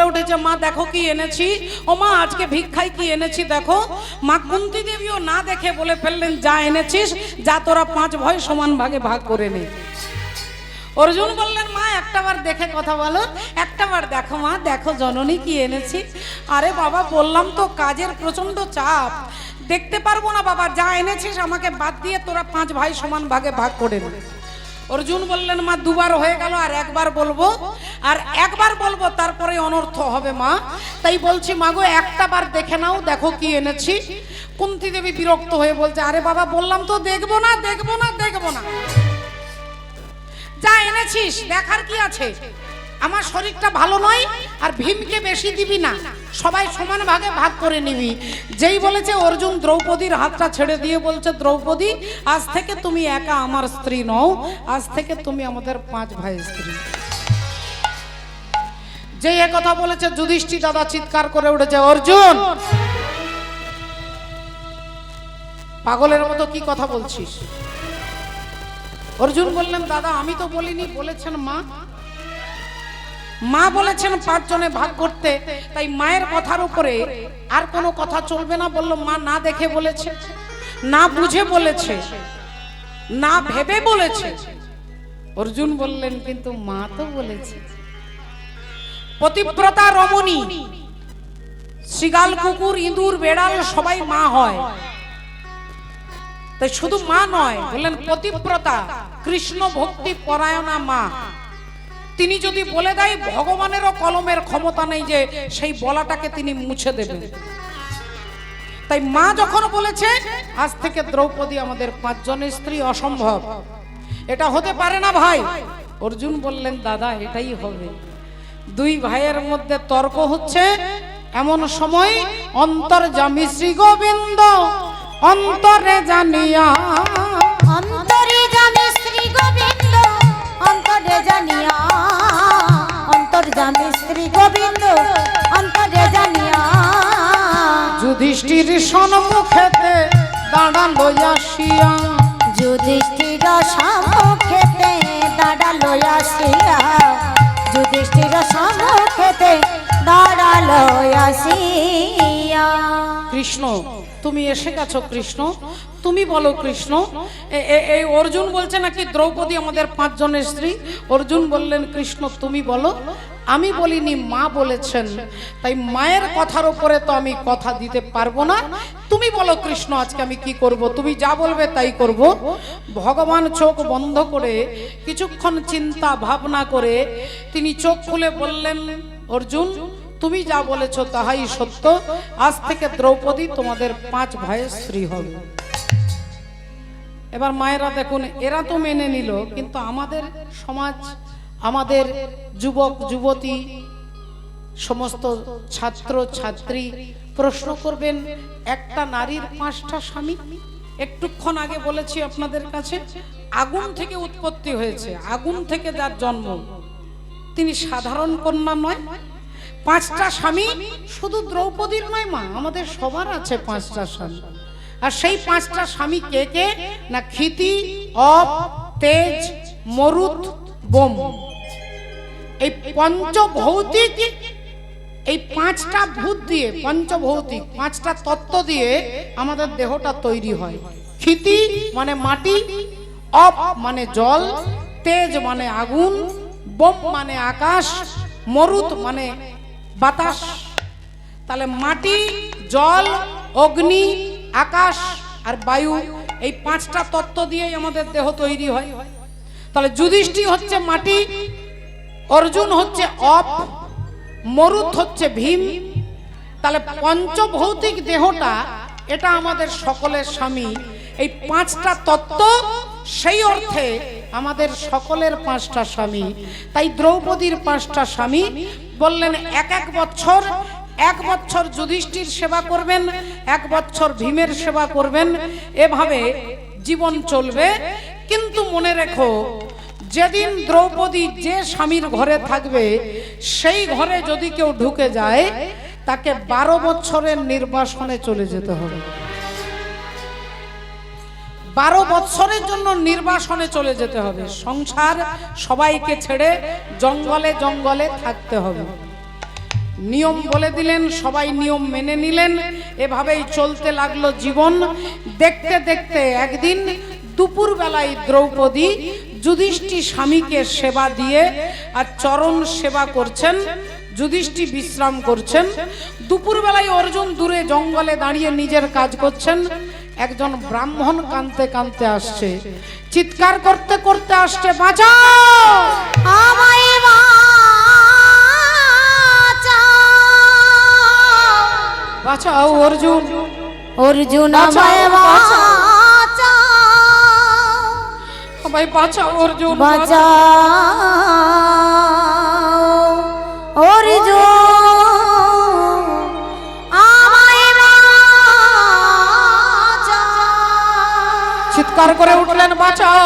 বলে উঠেছে, মা দেখো কি এনেছি, ও মা আজকে ভিক্ষায় কি এনেছি দেখো। মা কুন্তী দেবীও না দেখে বলে ফেললেন, যা এনেছিস যা তোরা 5 ভাই সমান ভাগে ভাগ করে নে। অর্জুন বললেন, মা একটাবার দেখে কথা বলো, একটাবার দেখো মা, দেখো জননী কি এনেছি। আরে বাবা বললাম তো কাজের প্রচন্ড চাপ, দেখতে পারবো না বাবা, যা এনেছিস আমাকে বাদ দিয়ে তোরা 5 ভাই সমান ভাগে ভাগ করে নে। অর্জুন বললেন, মা দুবার হয়ে গেল, আর একবার বলবো, আর একবার বলবো তারপরে অনর্থ হবে মা, তাই বলছি মা গো একটা বার দেখে নাও, দেখো কি এনেছি। কুন্তী দেবী বিরক্ত হয়ে বলছে, আরে বাবা বললাম তো দেখবো না দেখবো না দেখবো না, যা এনেছিস দেখার কি আছে, আমার শরীরটা ভালো নয়, আর ভীমকে বেশি দিবি না, সবাই সমান ভাগে ভাগ করে নিবি। যেই বলেছে অর্জুন দ্রৌপদীর হাতটা ছেড়ে দিয়ে বলছে, দ্রৌপদী আজ থেকে তুমি একা আমার স্ত্রী নও, আজ থেকে তুমি আমাদের 5 ভাই স্ত্রী। যেই কথা বলেছে যুধিষ্ঠির দাদা চিৎকার করে উঠেছে, অর্জুন পাগলের মতো কি কথা বলছিস। অর্জুন বললেন, দাদা আমি তো বলিনি, বলেছেন মা, মা বলেছেন 5 জনে ভাগ করতে, তাই মায়ের কথার উপরে আর কোনো কথা চলবে না। বলল, মা না দেখে বলেছে, না বুঝে বলেছে, না ভেবে বলেছে। অর্জুন বললেন, কিন্তু মা তো বলেছে। পতিব্রতা রমণী, শিগাল কুকুর ইঁদুর বেড়াল সবাই মা হয়, তাই শুধু মা নয়, বললেন পতিব্রতা কৃষ্ণ ভক্তি পরায়ণা মা। তিনি যদি বলে দেয় ভগবানেরও কলমের ক্ষমতা নেই যে সেই বলাটাকে তিনি মুছে দেবেন। তাই মা যখন বলেছে আজ থেকে দ্রৌপদী আমাদের 5 জনের স্ত্রী, অসম্ভব, এটা হতে পারে না ভাই। অর্জুন বললেন, দাদা এটাই হবে। 2 ভাইয়ের মধ্যে তর্ক হচ্ছে, এমন সময় অন্তর্যামী শ্রী গোবিন্দ অন্তরে জানিয়া, অন্তরে জানে শ্রী গোবিন্দ, অন্তরে জানিয়া, অন্তর্যামী শ্রী গোবিন্দ অন্তরে জানিয়া, যুধিষ্ঠির সম্মুখেতে দাঁড়ালো আসিয়া, যুধিষ্ঠির সম্মুখেতে দাঁড়ালো আসিয়া, যুধিষ্ঠির সম্মুখেতে দাঁড়ালো আসিয়া। কৃষ্ণ তুমি এসে গেছো, কৃষ্ণ তুমি বলো কৃষ্ণ। এই অর্জুন বলছে নাকি দ্রৌপদী আমাদের 5 জনের স্ত্রী। অর্জুন বললেন, কৃষ্ণ তুমি বলো। আমি বলিনি, মা বলেছেন, তাই মায়ের কথার উপরে তো আমি কথা দিতে পারবো না। তুমি বলো কৃষ্ণ আজকে আমি কি করব, তুমি যা বলবে তাই করব। ভগবান চোখ বন্ধ করে কিছুক্ষণ চিন্তা ভাবনা করে তিনি চোখ খুলে বললেন, অর্জুন তুমি যা বলেছো তাহাই সত্য, আজ থেকে দ্রৌপদী তোমাদের 5 ভাইয়ের স্ত্রী হবে। এবার মায়েরা দেখুন, এরা তো মেনে নিল, কিন্তু আমাদের সমাজ, আমাদের যুবক যুবতী, সমস্ত ছাত্র ছাত্রী প্রশ্ন করবেন, একটা নারীর 5টা স্বামী। একটুক্ষণ আগে বলেছি আপনাদের কাছে, আগুন থেকে উৎপত্তি হয়েছে, আগুন থেকে যার জন্ম, তিনি সাধারণ কন্যা নয়। 5টা স্বামী শুধু দ্রৌপদীর নয় মা, আমাদের সবার আছে 5টা স্বামী। আর সেই 5টা স্বামী কে কে না, ক্ষিতি, অপ, তেজ, মরুত, বোম। এই পঞ্চভৌতিক, এই 5টা ভূত দিয়ে, পঞ্চভৌতিক 5টা তত্ত্ব দিয়ে আমাদের দেহটা তৈরি হয়। ক্ষিতি মানে মাটি, অপ মানে জল, তেজ মানে আগুন, বোম মানে আকাশ, মরুত মানে বাতাস। তাহলে মাটি, জল, অগ্নি, আকাশ আর বায়ু, এই 5টা তত্ত্ব দিয়েই আমাদের দেহ তৈরি হয়। তাহলে যুধিষ্ঠির হচ্ছে মাটি, অর্জুন হচ্ছে অপ, মরুত হচ্ছে ভীম। তাহলে পঞ্চভৌতিক দেহটা এটা আমাদের সকলের স্বামী। এই 5টা তত্ত্ব, সেই অর্থে আমাদের সকলের 5টা স্বামী। তাই দ্রৌপদীর 5টা স্বামী। বললেন 1 বছর, 1 বছর যুধিষ্ঠির সেবা করবেন, 1 বছর ভীমের সেবা করবেন, এভাবে জীবন চলবে। কিন্তু মনে রেখো, যেদিন দ্রৌপদী যে স্বামীর ঘরে থাকবে, সেই ঘরে যদি কেউ ঢুকে যায়, তাকে 12 বছরের নির্বাসনে চলে যেতে হবে। 12 বছরের জন্য নির্বাসনে চলে যেতে হবে। সংসার সবাইকে ছেড়ে জঙ্গলে জঙ্গলে থাকতে হবে। নিয়ম বলে দিলেন, সবাই নিয়ম মেনে নিলেন। এভাবেই চলতে লাগলো জীবন। দেখতে দেখতে একদিন দুপুর বেলায় দ্রৌপদী যুধিষ্ঠির স্বামীকে সেবা দিয়ে আর চরণ সেবা করছেন, যুধিষ্ঠির বিশ্রাম করছেন। দুপুর বেলায় অর্জুন দূরে জঙ্গলে দাঁড়িয়ে নিজের কাজ করছেন। একজন ব্রাহ্মণ কাঁদতে কাঁদতে আসছে, চিৎকার করতে করতে আসছে, বাঁচাও আমায় বাঁচাও, বাঁচাও অর্জুন, অর্জুন বাঁচাও, আমায় বাঁচাও। বাঁচাও, সবাই বাঁচাও অর্জুন, বাঁচাও অর্জুন আমায় বাঁচাও। চিৎকার করে উঠলেন, বাঁচাও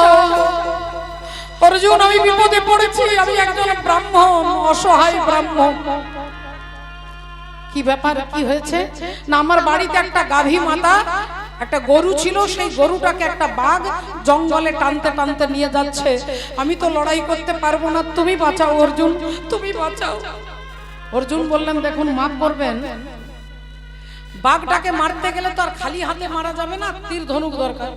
অর্জুন, আমি বিপদে পড়েছি, আমি একজন ব্রাহ্মণ, অসহায় ব্রাহ্মণ। কি ব্যাপার, কি হয়েছে? না, আমার বাড়িতে একটা গাভী মাতা, একটা গরু ছিল, সেই গরুটাকে একটা বাঘ জঙ্গলে টানতে টানতে নিয়ে যাচ্ছে। আমি তো লড়াই করতে পারবো না, তুমি বাঁচাও অর্জুন, তুমি বাঁচাও। অর্জুন বললেন, দেখুন মাফ করবেন, বাঘটাকে মারতে গেলে তো আর খালি হাতে মারা যাবে না, তীর ধনুক দরকার।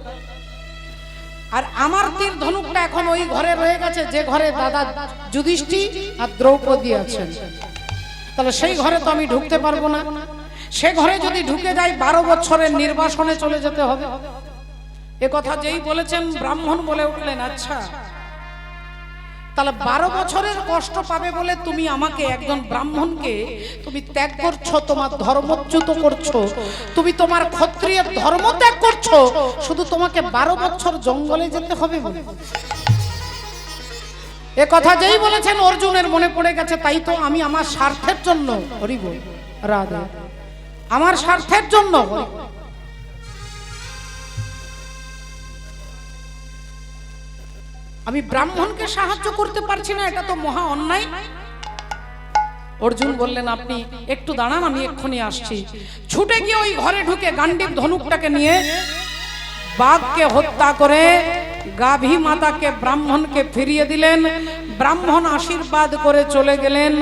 আর আমার তীর ধনুকটা এখন ওই ঘরে রয়ে গেছে যে ঘরে দাদা যুধিষ্ঠির আর দ্রৌপদী আছেন। তাহলে সেই ঘরে তো আমি ঢুকতে পারবো না। সে ঘরে যদি ঢুকে যাই 12 বছরের নির্বাসনে চলে যেতে হবে। এ কথা যেই বলেছেন ব্রাহ্মণ বলে উঠলেন, আচ্ছা তাহলে 12 বছরের কষ্ট পাবে বলে তুমি আমাকে, একজন ব্রাহ্মণকে তুমি ত্যাগ করছো, তোমার ধর্মচ্যুত করছো, তুমি তোমার ক্ষত্রিয়ের ধর্ম ত্যাগ করছো, শুধু তোমাকে 12 বছর জঙ্গলে যেতে হবে বলে। এ কথা যেই বলেছেন অর্জুনের মনে পড়ে গেছে, তাই তো আমি আমার স্বার্থের জন্য, হরি বল রাধে, আমার স্বার্থের জন্য আমি ব্রাহ্মণকে সাহায্য করতে পারছি না, এটা তো মহা অন্যায়। অর্জুন বললেন, আপনি একটু দাঁড়ান, আমি এক্ষুনি আসছি। ছুটে গিয়ে ওই ঘরে ঢুকে গান্ডীব ধনুকটাকে নিয়ে বাঘকে হত্যা করে গাভী মাতাকে ব্রাহ্মণকে ফিরিয়ে দিলেন। ব্রাহ্মণ আশীর্বাদ করে চলে গেলেন।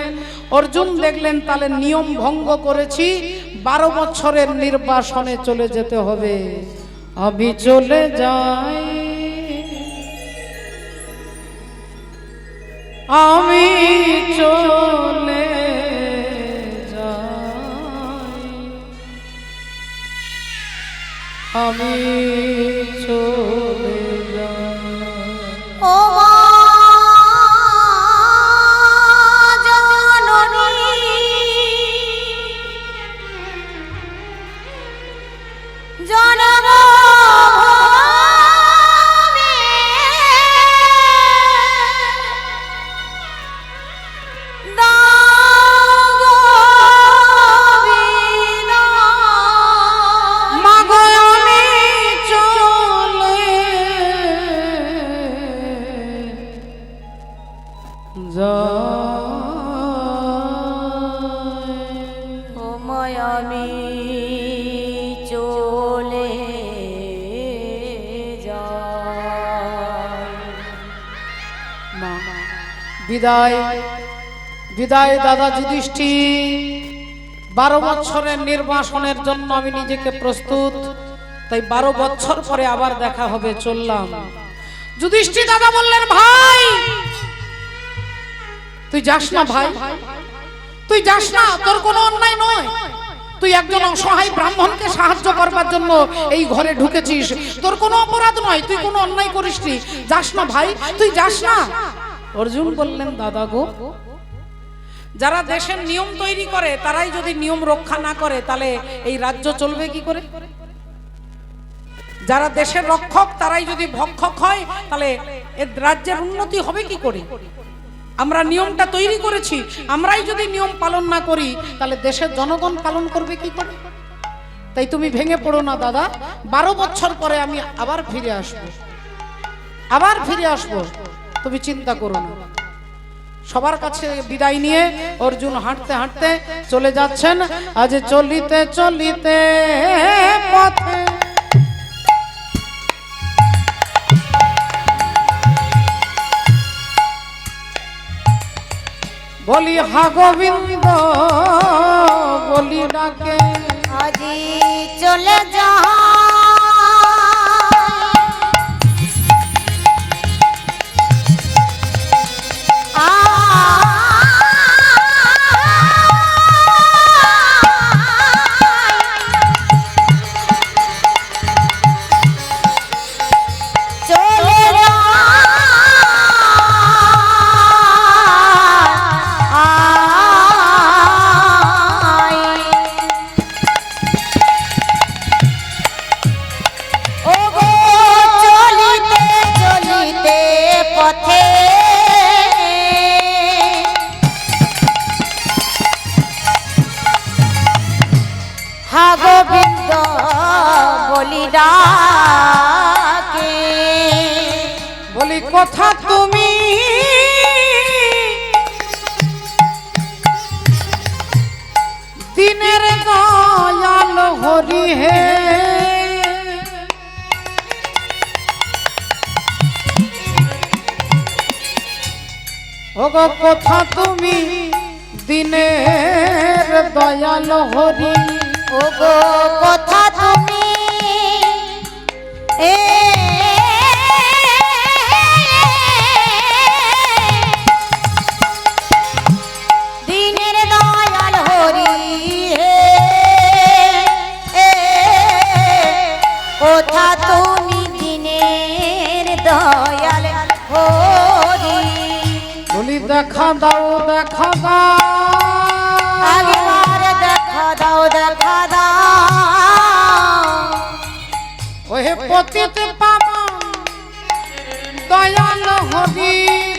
অর্জুন দেখলেন তাহলে নিয়ম ভঙ্গ করেছি, 12 বছরের নির্বাসনে চলে যেতে হবে। আমি চলে যাই, আমি চলে যাই, আমি চলে যাই। ও মা জননী, জনমভূমি, দাও গো বিদায়। মাগো আমি চলে যাই। ও মায়া আমি চলে যাই। মা, বিদায় বিদায় দাদা যুধিষ্ঠির। 12 বছরের নির্বাসনের জন্য আমি নিজেকে প্রস্তুত, তাই 12 বছর পরে আবার দেখা হবে, চললাম। যুধিষ্ঠির দাদা বললেন, ভাই তুই যাস না, ভাই তুই যাস না, তোর কোনো অন্যায় নয়, তুই একজন অসহায় ব্রাহ্মণকে সাহায্য করবার জন্য এই ঘরে ঢুকেছিস, তোর কোনো অপরাধ নয়, তুই কোনো অন্যায় করিসনি, যাস না ভাই, তুই যাস না। অর্জুন বললেন, দাদা গো, যারা দেশের নিয়ম তৈরি করে তারাই যদি নিয়ম রক্ষা না করে তাহলে এই রাজ্য চলবে কি করে? যারা দেশের রক্ষক তারাই যদি ভক্ষক হয় তাহলে এই রাজ্যের উন্নতি হবে কি করে? আমরা নিয়মটা তৈরি করেছি, আমরাই যদি নিয়ম পালন না করি তাহলে দেশের জনগণ পালন করবে কি করে? তাই তুমি ভেঙে পড়ো না দাদা, 12 বছর পরে আমি আবার ফিরে আসব, আবার ফিরে আসব, তুমি চিন্তা করো না। সবার কাছে বিদায় নিয়ে অর্জুন হাঁটতে হাঁটতে চলে যাচ্ছেন। আজ চলিতে চলিতে পথে বলি হা গোবিন্দ বলি ডাকে আজি চলে যা গোবিন্দ বলি ডাকে বলি কথা তুমি দিনের দয়াল হরি হে ওগো কথা তুমি দিনের দয়াল হরি ওগো কথা তুমি দিনের দয়াল হরি কথা তুমি দিনের দয়াল হরি বলি দেখা দাও দেখা দাও আগেবার দেখা দাও দেখা দাও ওহে পতিত পাবন দয়াল হরি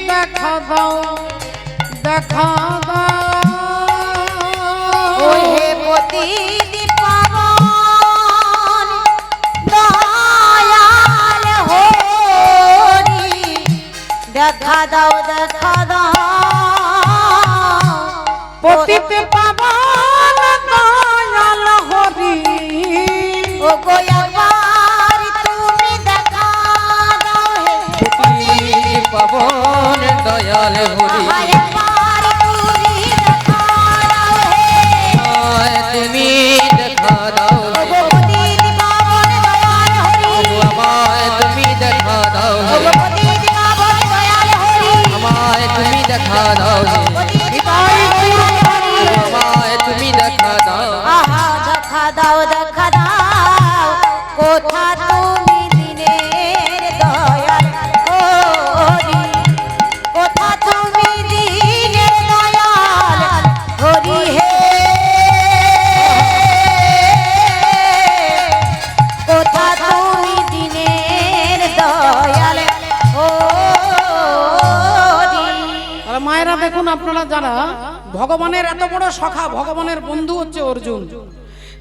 দেখা দাও দেখা দাও ওহে পতিত পাবন দয়াল হরি দেখা দাও দেখা দাও পতিত পাবন দয়াল হরি ও গো একবার তুমি দেখা দাও হে পাবন দয়াল হরি একবার তুমি দেখা দাও হে তুমি দেখা দাও ও গো পতিত পাবন দয়াল হরি আমায় তুমি দেখা দাও ও গো পতিত পাবন দয়াল হরি আমায় তুমি দেখা দাও পতিত পাবন দয়াল হরি আমায় তুমি দেখা দাও আহা দেখা দাও দেখা দাও কোথা তুমি দিনের দয়াল হরি কোথা তুমি দিনের দয়াল হরি হে কোথা তুমি দিনের দয়াল হরি আর মায়েরা দেখুন, আপনারা যারা ভগবানের এত বড় সখা, ভগবানের বন্ধু হচ্ছে অর্জুন,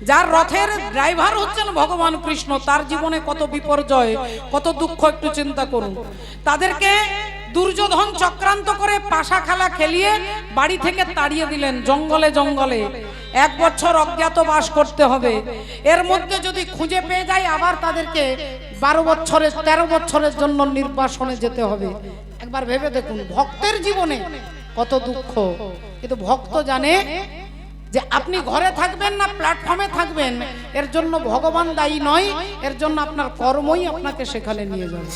যার রথের ড্রাইভার হচ্ছেন ভগবান কৃষ্ণ, তার জীবনে কত বিপর্যয় কত দুঃখ একটু চিন্তা করুন। তাদেরকে দুর্যোধন চক্রান্ত করে পাশা খেলা খেলিয়ে বাড়ি থেকে তাড়িয়ে দিলেন, জঙ্গলে জঙ্গলে 1 বছর অজ্ঞাতবাস করতে হবে। এর মধ্যে যদি খুঁজে পেয়ে যায় আবার তাদেরকে 12 বছরের 13 বছরের জন্য নির্বাসনে যেতে হবে। একবার ভেবে দেখুন ভক্তের জীবনে কত দুঃখ। কিন্তু ভক্ত জানে যে আপনি ঘরে থাকবেন না প্ল্যাটফর্মে থাকবেন এর জন্য ভগবান দায়ী নয়, এর জন্য আপনার কর্মই আপনাকে সেখানে নিয়ে যাবে।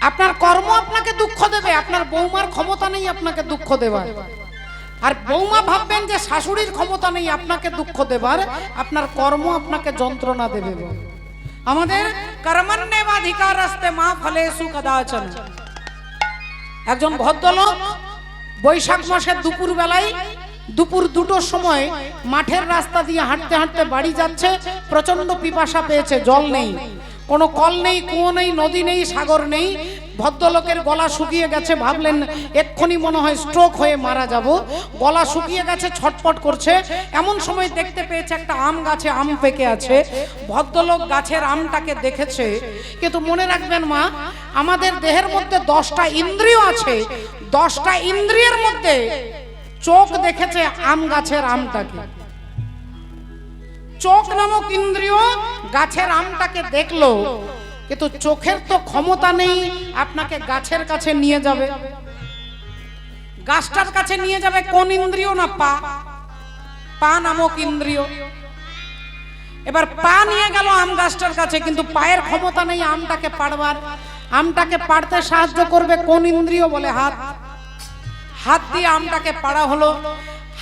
আপনার কর্ম আপনাকে দুঃখ দেবে, আপনার বৌমার ক্ষমতা নেই আপনাকে দুঃখ দেবার। আর বৌমা ভাববেন যে শাশুড়ির ক্ষমতা নেই আপনাকে দুঃখ দেবার, আপনার কর্ম আপনাকে যন্ত্রণা দেবে। আমাদের কর্মণ্যেবাধিকার আসতে মা ফলেষু কদাচন। একজন ভদ্রলোক বৈশাখ মাসের দুপুর বেলায় দুপুর 2টোর সময় মাঠের রাস্তা দিয়ে হাঁটতে হাঁটতে বাড়ি যাচ্ছে। প্রচন্ড পিপাসা পেয়েছে, জল নেই, কোনো কল নেই, কুয়ো নেই, নদী নেই, সাগর নেই। ভদ্রলোকের গলা শুকিয়ে গেছে, ভাবলেন এক্ষুনি মনে হয় স্ট্রোক হয়ে মারা যাব। গলা শুকিয়ে গেছে, ছটপট করছে। এমন সময় দেখতে পেয়েছে একটা আম গাছে আম পেকে আছে। ভদ্রলোক গাছের আমটাকে দেখেছে। কিন্তু মনে রাখবেন মা, আমাদের দেহের মধ্যে 10টা ইন্দ্রিয় আছে, 10টা ইন্দ্রিয়ের মধ্যে চোখ দেখেছে আম গাছের আমটাকে। চোখ নামক ইন্দ্রিয় গাছের আমটাকে দেখলো, কিন্তু চোখের তো ক্ষমতা নেই আপনাকে গাছের কাছে নিয়ে যাবে। গাছটার কাছে নিয়ে যাবে কোন ইন্দ্রিয়? না পা। পা নামক ইন্দ্রিয়। এবার পা নিয়ে গেল আম গাছটার কাছে, কিন্তু পায়ের ক্ষমতা নেই আমটাকে পাড়বার। আমটাকে পাড়তে সাহায্য করবে কোন ইন্দ্রিয়? বলে হাত। হাত দিয়ে আমটাকে পাড়া হলো।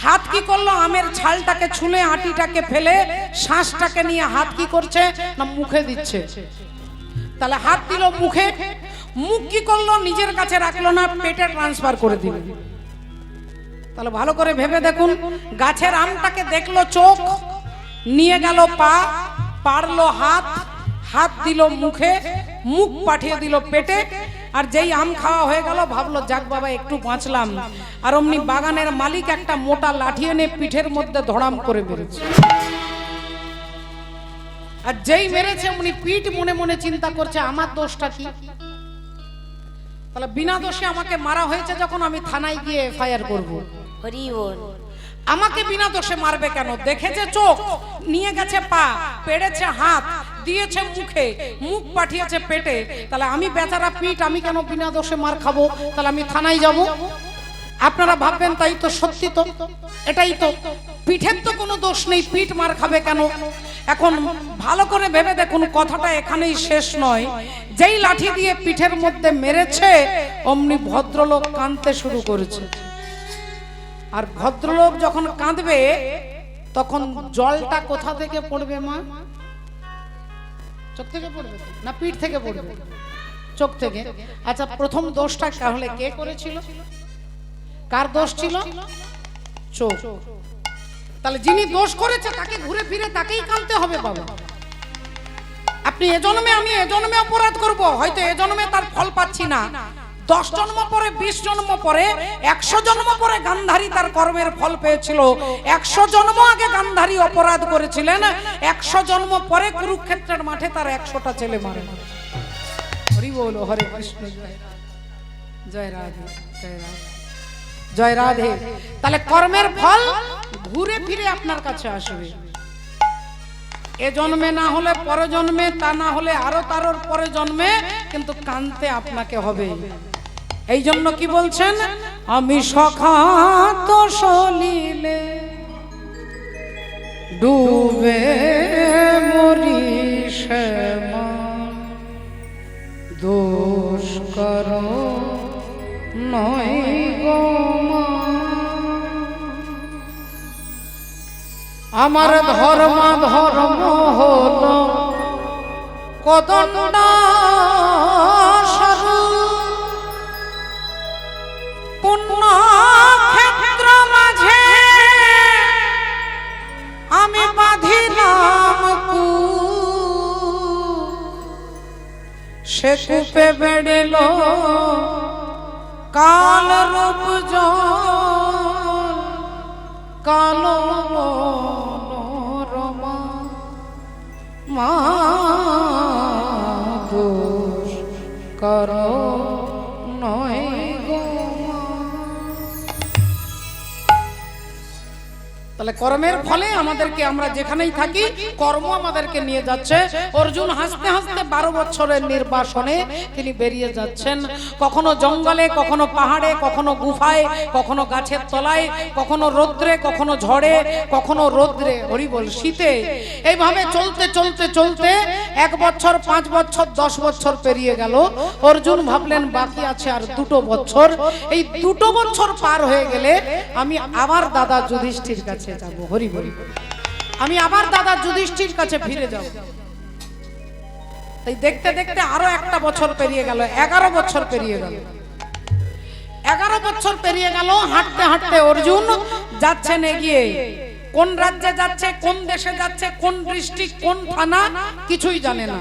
হাত কি করলো? আমের ছালটাকে ছুলে আটিটাকে ফেলে শ্বাসটাকে নিয়ে হাত কি করছে না মুখে দিচ্ছে। তাহলে হাত দিল মুখে, মুখ কি করলো? নিজের কাছে রাখলো না, পেটে ট্রান্সফার করে দিল। তাহলে ভালো করে ভেবে দেখুন, গাছের আমটাকে দেখলো চোখ, নিয়ে গেল পা, পারলো হাত, হাত দিল মুখে, মুখ পাঠিয়ে দিল পেটে। আর যেই আম খাওয়া হয়ে গেল ভাবলো যাক বাবা একটু বাঁচলাম। আর অমনি বাগানের মালিক একটা মোটা লাঠি এনে পিঠের মধ্যে ধড়াম করে মেরেছে। আর যেই মেরেছে উনি পিঠ মনে মনে চিন্তা করছে আমার দোষটা কি? তাহলে বিনা দোষে আমাকে মারা হয়েছে, যখন আমি থানায় গিয়ে এফআইআর করব। হরি বল। আমাকে বিনা দোষে মারবে কেন? দেখেছে চোখ, নিয়ে গেছে পা, পেড়েছে হাত, দিয়েছে মুখে, মুখ পাঠিয়েছে পেটে। তাহলে আমি বেচারা পিঠ, আমি কেন বিনা দোষে মার খাবো? তাহলে আমি থানায় যাব। আপনারা ভাববেন তাই তো, সত্যি তো, এটাই তো। পিঠের তো কোনো দোষ নেই, পিঠ মার খাবে কেন? এখন ভালো করে ভেবে দেখুন, কথাটা এখানেই শেষ নয়। যেই লাঠি দিয়ে পিঠের মধ্যে মেরেছে অমনি ভদ্রলোক কাঁদতে শুরু করেছে। আর ভদ্রলোক যখন কাঁদবে তখন জলটা কোথা থেকে পড়বে মা? চোখ থেকে পড়বে না পিঠ থেকে পড়বে? চোখ থেকে। আচ্ছা, প্রথম দোষটা তাহলে কে করেছিল? কার দোষ ছিল? চোখ। তাহলে যিনি দোষ করেছে তাকে ঘুরে ফিরে তাকেই কাঁদতে হবে বাবা। আপনি এ জন্মে, আমি এ জন্মে অপরাধ করব, হয়তো এ জন্মে তার ফল পাচ্ছি না, 10 জন্ম পরে, 20 জন্ম পরে, 100 জন্ম পরে গান্ধারী তার কর্মের ফল পেয়েছিল। 100 জন্ম আগে গান্ধারী অপরাধ করেছিলেন, 100 জন্ম পরে কুরুক্ষেত্রের মাঠে তার 100টা ছেলে মারে। হরি বল, হরে কৃষ্ণ, জয় রাধে, জয় রাধে, জয় রাধে। তাহলে কর্মের ফল ঘুরে ফিরে আপনার কাছে আসবে। এ জন্মে না হলে পরে জন্মে, তা না হলে আরো তারও পরে জন্মে, কিন্তু কানতে আপনাকে হবে। এই জন্য কি বলছেন? আমি সখা তো সলিলে ডুবে মরি শ্যামা, দোষ করো নয় গো মা। আমার ধর্ম ধর্ম হলো কদণ্ড পুণ্য ক্ষেত্র মাঝে আমি বাঁধিলাম সে কূপে বেড়েল কাল রূপ জল, কালো মনোরমা মা, দোষ করো নয় গো মা। তাহলে কর্মের ফলে আমাদেরকে, আমরা যেখানেই থাকি কর্ম আমাদেরকে নিয়ে যাচ্ছে। অর্জুন হাসতে হাসতে 12 বছরের নির্বাসনে তিনি বেরিয়ে যাচ্ছেন। কখনো জঙ্গলে, কখনো পাহাড়ে, কখনো গুফায়, কখনো গাছের তলায়, কখনো রৌদ্রে, কখনো ঝড়ে, কখনো রৌদ্রে, হরি বল, শীতে। এইভাবে চলতে চলতে চলতে 1 বছর, 5 বছর, 10 বছর পেরিয়ে গেল। অর্জুন ভাবলেন বাকি আছে আর 2 বছর। এই 2 বছর পার হয়ে গেলে আমি আবার দাদা যুধিষ্ঠির কাছে যাব। হরি বল, আমি আবার দাদা যুধিষ্ঠির কাছে ফিরে যাব। তাই দেখতে দেখতে আরো 1 বছর পেরিয়ে গেল, 11 বছর পেরিয়ে গেল। 11 বছর পেরিয়ে গেল। হাঁটতে হাঁটতে অর্জুন যাচ্ছেন এগিয়ে। কোন রাজ্যে যাচ্ছে, কোন দেশে যাচ্ছে, কোন ডিস্ট্রিক্ট, কোন থানা, কিছুই জানে না।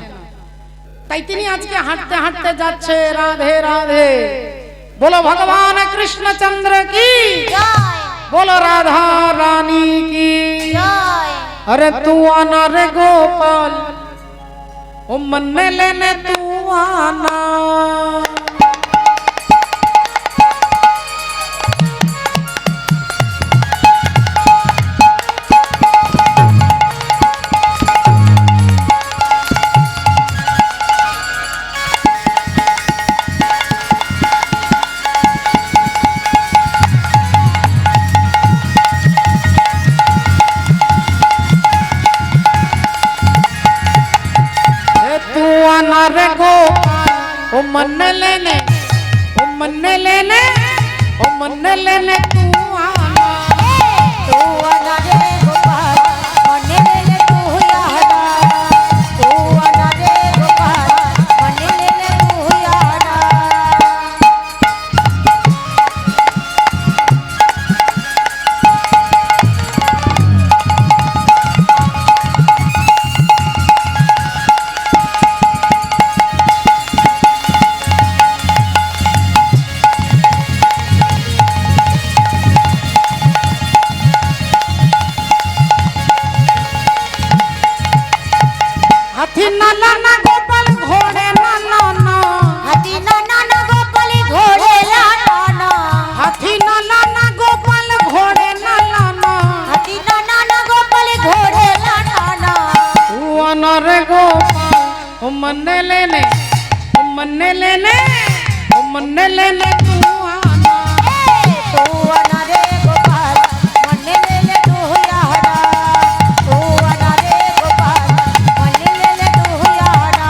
তাই তিনি আজকে হাঁটতে হাঁটতে যাচ্ছে। রাধে রাধে বলো ভগবান কৃষ্ণচন্দ্র কি জয়, बोलो राधा रानी की। জয়। अरे तू आना रे गोपाल, ओ मन में लेने तू आना। मन लेने ओ मन लेने ओ मन लेने तू आना तू आना रे गोपाल मन लेले तू आना तू आना रे गोपाल मन लेले तू आना हाथी नाला ना गोपाल घोड़े नाला ना हाथी नाना ना गोपाल घोड़े लाना हाथी नाला ना गोपाल घोड़े नाला ना हाथी नाना ना गोपाल घोड़े लाना तू आना रे गोपाल ओ मन लेने ओ मन लेने ओ मन लेने तू आना तू आना रे गोपाल मन लेले तू आना तू आना रे गोपाल मन लेले तू आना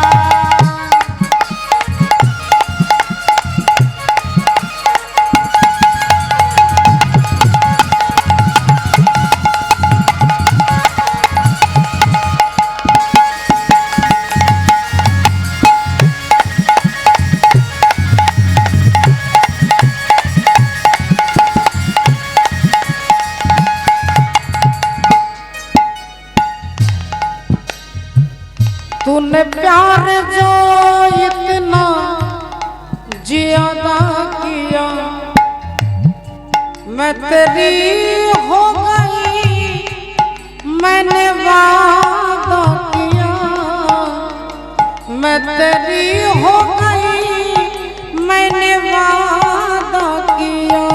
तूने प्यार जो इतना ज्यादा किया मैं तेरी हो गई मैंने वादा किया मैं तेरी हो गई मैंने वादा किया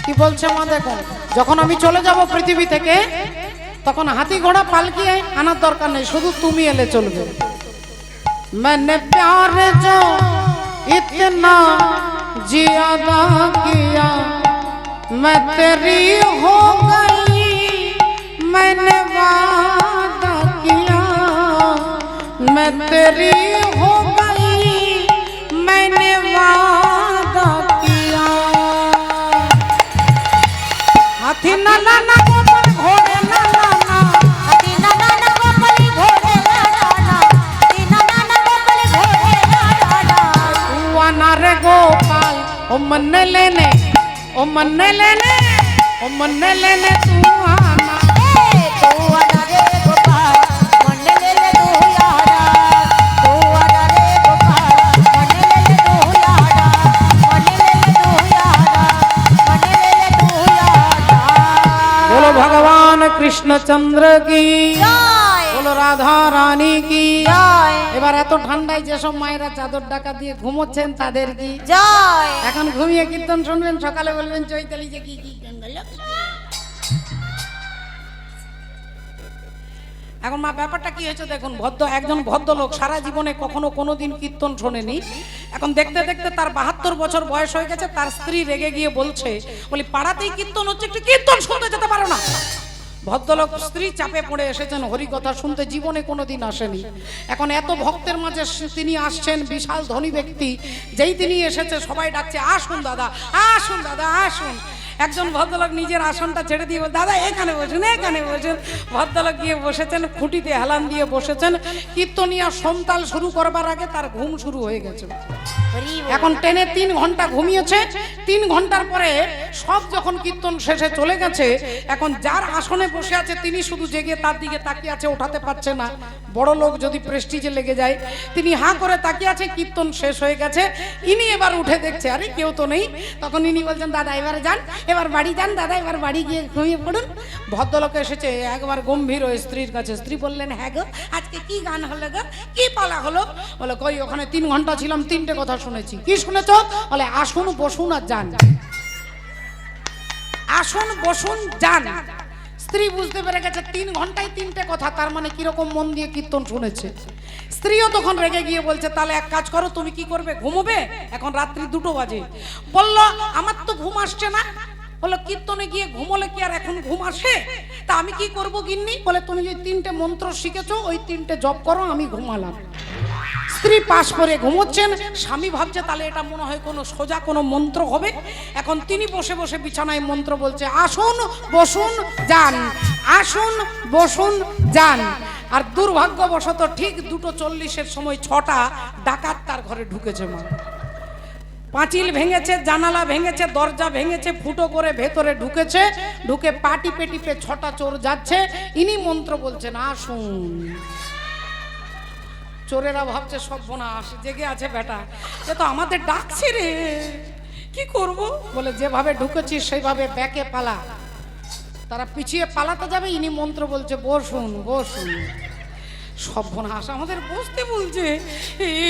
কি বলছে মা দেখুন যখন আমি চলে যাব পৃথিবী থেকে তখন হাতি ঘোড়া পালকি আনার দরকার নেই শুধু তুমি এলে চলবে मैंने प्यार जो इतना ज्यादा किया मैं तेरी हो गई मैंने वादा किया मैं तेरी हो गई मैंने वादा किया हाथी नाला ना गोपाल घोड़े नाला ना हाथी नाना ना गोपाल घोड़े लाना हाथी नाना ना गोपाल घोड़े लाना तू आना रे गोपाल ओ मन लेने ओ मन लेने ओ मन लेने तू आना तू आना रे गोपाल मन लेले तू आना तू आना रे गोपाल मन लेले तू आना मन लेले तू आना मन लेले तू आना बोलो भगवान कृष्णचंद्र की জয় बोलो राधा रानी की জয় এবার এত ঠান্ডায় যেসব মায়েরা চাদর ডাকা দিয়ে ঘুমোচ্ছেন তাদের কি জয় এখন ঘুমিয়ে কীর্তন শুনবেন সকালে বলবেন চৈতালি যে কি কি এখন মা ব্যাপারটা কি হয়েছে দেখুন একজন ভদ্রলোক সারা জীবনে কখনো কোনোদিন কীর্তন শোনেনি এখন দেখতে দেখতে তার 72 বছর বয়স হয়ে গেছে তার স্ত্রী রেগে গিয়ে বলছে বলি পাড়াতেই কীর্তন হচ্ছে একটু কীর্তন শুনতে যেতে পারো না ভদ্রলোক স্ত্রী চাপে পড়ে এসেছেন হরি কথা শুনতে জীবনে কোনোদিন আসেনি এখন এত ভক্তের মাঝে তিনি আসছেন বিশাল ধনী ব্যক্তি যেই তিনি এসেছে সবাই ডাকছে আসুন দাদা আসুন দাদা আসুন একজন ভদ্রলোক নিজের আসনটা ছেড়ে দিয়ে বলে দাদা এখানে বসেন ভদ্রলোক গিয়ে বসেছেন খুঁটিতে হেলান দিয়ে বসেছেন কীর্তনিয়া সমতাল শুরু করবার আগে তার ঘুম শুরু হয়ে গেছে এখন টেনে 3 ঘন্টা ঘুমিয়েছে 3 ঘন্টার পরে সব যখন কীর্তন শেষে চলে গেছে এখন যার আসনে বসে আছে তিনি শুধু জেগে তার দিকে তাকিয়ে আছে ওঠাতে পারছে না বড় লোক যদি প্রেস্টিজে লেগে যায় তিনি হাঁ করে তাকিয়ে আছে কীর্তন শেষ হয়ে গেছে ইনি এবার উঠে দেখছে আরে কেউ তো নেই তখন ইনি বলছেন দাদা এবারে যান এবার বাড়ি যান দাদা, এবার বাড়ি গিয়ে ঘুমিয়ে পড়ুন। ভদ্রলোক এসেছে একবার গম্ভীর ওই স্ত্রীর কাছে। স্ত্রী বললেন, হ্যাঁ গো, আজকে কি গান হলো গো, কি পালা হলো? বলে, কই ওখানে 3 ঘন্টা ছিলাম, 3টে কথা শুনেছি। কি শুনেছ? বলে, আসুন বসুন আর যান। আসুন বসুন যান। স্ত্রী বুঝতে পেরে গেছে 3 ঘন্টায় 3টে কথা, তার মানে কিরকম মন দিয়ে কীর্তন শুনেছে। স্ত্রীও তখন রেগে গিয়ে বলছে, তাহলে এক কাজ করো, তুমি কি করবে, ঘুমোবে? এখন রাত্রি 2টো বাজে। বলল, আমার তো ঘুম আসছে না। বললো, কীর্তনে গিয়ে ঘুমোলে কি আর এখন ঘুম আসে? তা আমি কি করব গিন্নি? বলে, তুমি যে 3টে মন্ত্র শিখেছো, ওই 3টে জপ করো, আমি ঘুমালাম। স্ত্রী পাশ করে ঘুমোচ্ছেন, স্বামী ভাবছে তাহলে এটা মনে হয় কোনো সোজা কোনো মন্ত্র হবে। এখন তিনি বসে বসে বিছানায় মন্ত্র বলছে, আসুন বসুন যান, আসুন বসুন যান। আর দুর্ভাগ্যবশত ঠিক 2:40 সময় 6টা ডাকাত তার ঘরে ঢুকেছে। মা পাঁচিল ভেঙেছে, জানালা ভেঙেছে, দরজা ভেঙেছে, ফুটো করে ভেতরে ঢুকেছে। ঢুকে পাটি পেটিপে 6টা চোর যাচ্ছে। ইনি মন্ত্র বলছেন, আসুন। চোরেরা ভাবছে সর্বনাশ, জেগে আছে বেটা, এ তো আমাদের ডাকছে রে, কি করব? বলে, যেভাবে ঢুকেছিস সেইভাবে ব্যাকে পালা। তারা পিছিয়ে পালাতে যাবে, ইনি মন্ত্র বলছে, বসুন বসুন। সর্বনাশ, আমাদের বসতে বলছে,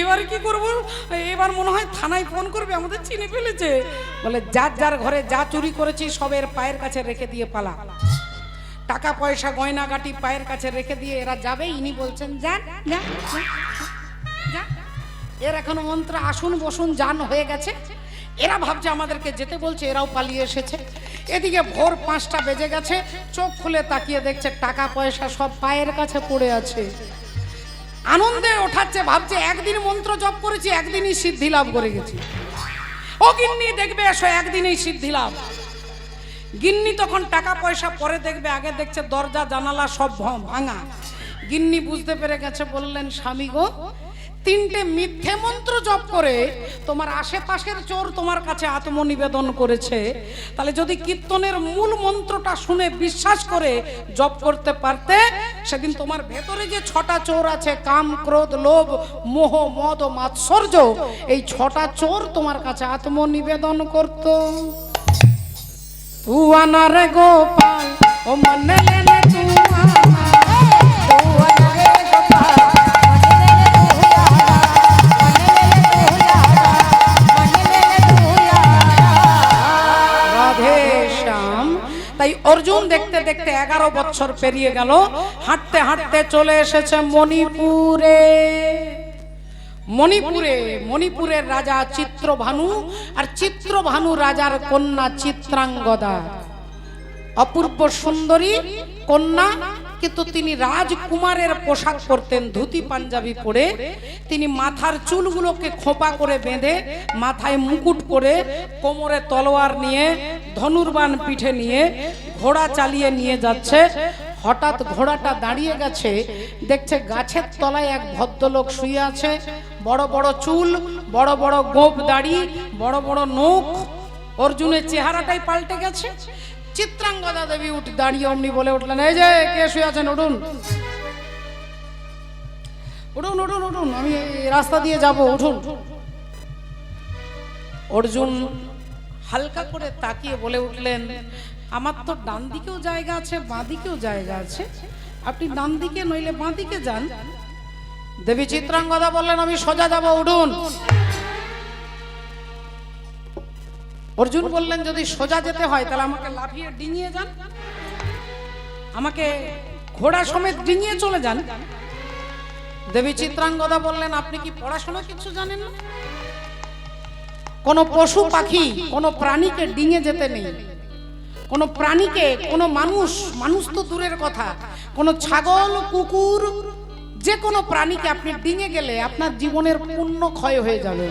এবার কি করব? এবার মনে হয় থানায় ফোন করবে, আমাদের চিনে ফেলেছে। বলে, যার যার ঘরে যা চুরি করেছি সবের পায়ের কাছে রেখে দিয়ে পালা। টাকা পয়সা গয়নাগাটি পায়ের কাছে রেখে দিয়ে এরা যাবে। ইনি বলছেন, যান যান যান। এর এখন মন্ত্র আসুন বসুন যান হয়ে গেছে। এরা ভাবছে আমাদেরকে যেতে বলছে, এরাও পালিয়ে এসেছে। এদিকে ভোর 5টা বেজে গেছে। চোখ খুলে তাকিয়ে দেখছে টাকা পয়সা সব পায়ের কাছে পড়ে আছে। আনন্দে ওঠাচ্ছে, ভাবছে একদিন মন্ত্র জপ করেছি, একদিনই সিদ্ধি লাভ করে গেছি। ও গিন্নি দেখবে এসো, একদিনেই সিদ্ধি লাভ। গিন্নি তখন টাকা পয়সা পরে দেখবে, আগে দেখছে দরজা জানালা সব ভাঙা। গিন্নি বুঝতে পেরে গেছে, বললেন, স্বামী গো, 3টে মিথ্যে মন্ত্র জপ করে তোমার আশেপাশের চোর তোমার কাছে আত্মনিবেদন করেছে। তাহলে যদি কীর্তনের মূল মন্ত্রটা শুনে বিশ্বাস করে জপ করতে পারতে, সেদিন তোমার ভেতরে যে 6টা চোর আছে, কাম ক্রোধ লোভ মোহ মদ ও মাৎসর্য, এই 6টা চোর তোমার কাছে আত্মনিবেদন করত। तू आना रे गोपाल, ओ मन लेने तू आना, तू आना रे गोपाल, मन लेने तू यारा। राधे श्याम। তাই অর্জুন দেখতে দেখতে 11 বছর পেরিয়ে গেল। হাঁটতে হাঁটতে চলে এসেছে মণিপুরে। মণিপুরের রাজা চিত্রভানু, আর চিত্রভানু রাজার কন্যা চিত্রাঙ্গদা। অপূর্ব সুন্দরী কন্যা, কিন্তু তিনি রাজকুমারের পোশাক পরতেন, ধুতি পাঞ্জাবি পরে। তিনি মাথার চুলগুলোকে খোপা করে বেঁধে, মাথায় মুকুট পরে, কোমরে তলোয়ার নিয়ে, ধনুর্বাণ পিঠে নিয়ে ঘোড়া চালিয়ে নিয়ে যাচ্ছে। হঠাৎ ঘোড়াটা দাঁড়িয়ে গেছে, দেখছে গাছের তলায় এক ভদ্রলোক শুয়ে আছে। বড় বড় চুল, বড় বড় গোঁফ দাড়ি, বড় বড় নখ। অর্জুনের চেহারাটাই পাল্টে গেছে। চিত্রাঙ্গদা দেবী দাঁড়িয়ে অমনি বলে উঠলেন, এই যে কে শুয়ে আছেন, উঠুন উঠুন উঠুন উঠুন, আমি এই রাস্তা দিয়ে যাব, উঠুন। অর্জুন হালকা করে তাকিয়ে বলে উঠলেন, আমার তো ডান দিকেও জায়গা আছে, বাঁ দিকেও জায়গা আছে, আপনি ডান দিকে নইলে বাঁ দিকে যান। দেবী চিত্রাঙ্গদা বললেন, আমি সোজা যাব, উঠুন। অর্জুন বললেন, যদি সোজা যেতে হয় তাহলে আমাকে লাফিয়ে ডিঙিয়ে যান, আমাকে ঘোড়া সমেত ডিঙিয়ে চলে যান। দেবী চিত্রাঙ্গদা বললেন, আপনি কি পড়াশোনা কিছু জানেন না? কোন পশু পাখি, কোন প্রাণীকে ডিঙে যেতে নেই। কোন প্রাণীকে, কোন মানুষ তো দূরের কথা, কোন ছাগল কুকুর, যে কোনো প্রাণীকে আপনি ডিঙে গেলে আপনার জীবনের পুণ্য ক্ষয় হয়ে যাবে।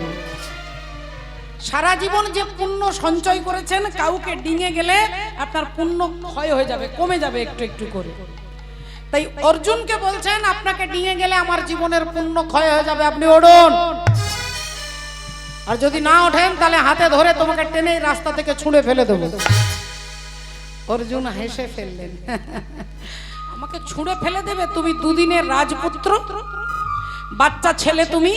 সারা জীবন যে পুণ্য সঞ্চয় করেছেন, কাউকে ডিঙে গেলে আপনার পুণ্য ক্ষয় হয়ে যাবে, কমে যাবে একটু একটু করে। তাই অর্জুনকে বলছেন, আপনাকে ডিঙে গেলে আমার জীবনের পুণ্য ক্ষয় হয়ে যাবে, আপনি ওঠুন। আর যদি না ওঠেন তাহলে হাতে ধরে তোমাকে টেনে রাস্তা থেকে ছুঁড়ে ফেলে দেবো। অর্জুন হেসে ফেললেন, আমাকে ছুঁড়ে ফেলে দেবে? তুমি 2 দিনের রাজপুত্র, বাচ্চা ছেলে তুমি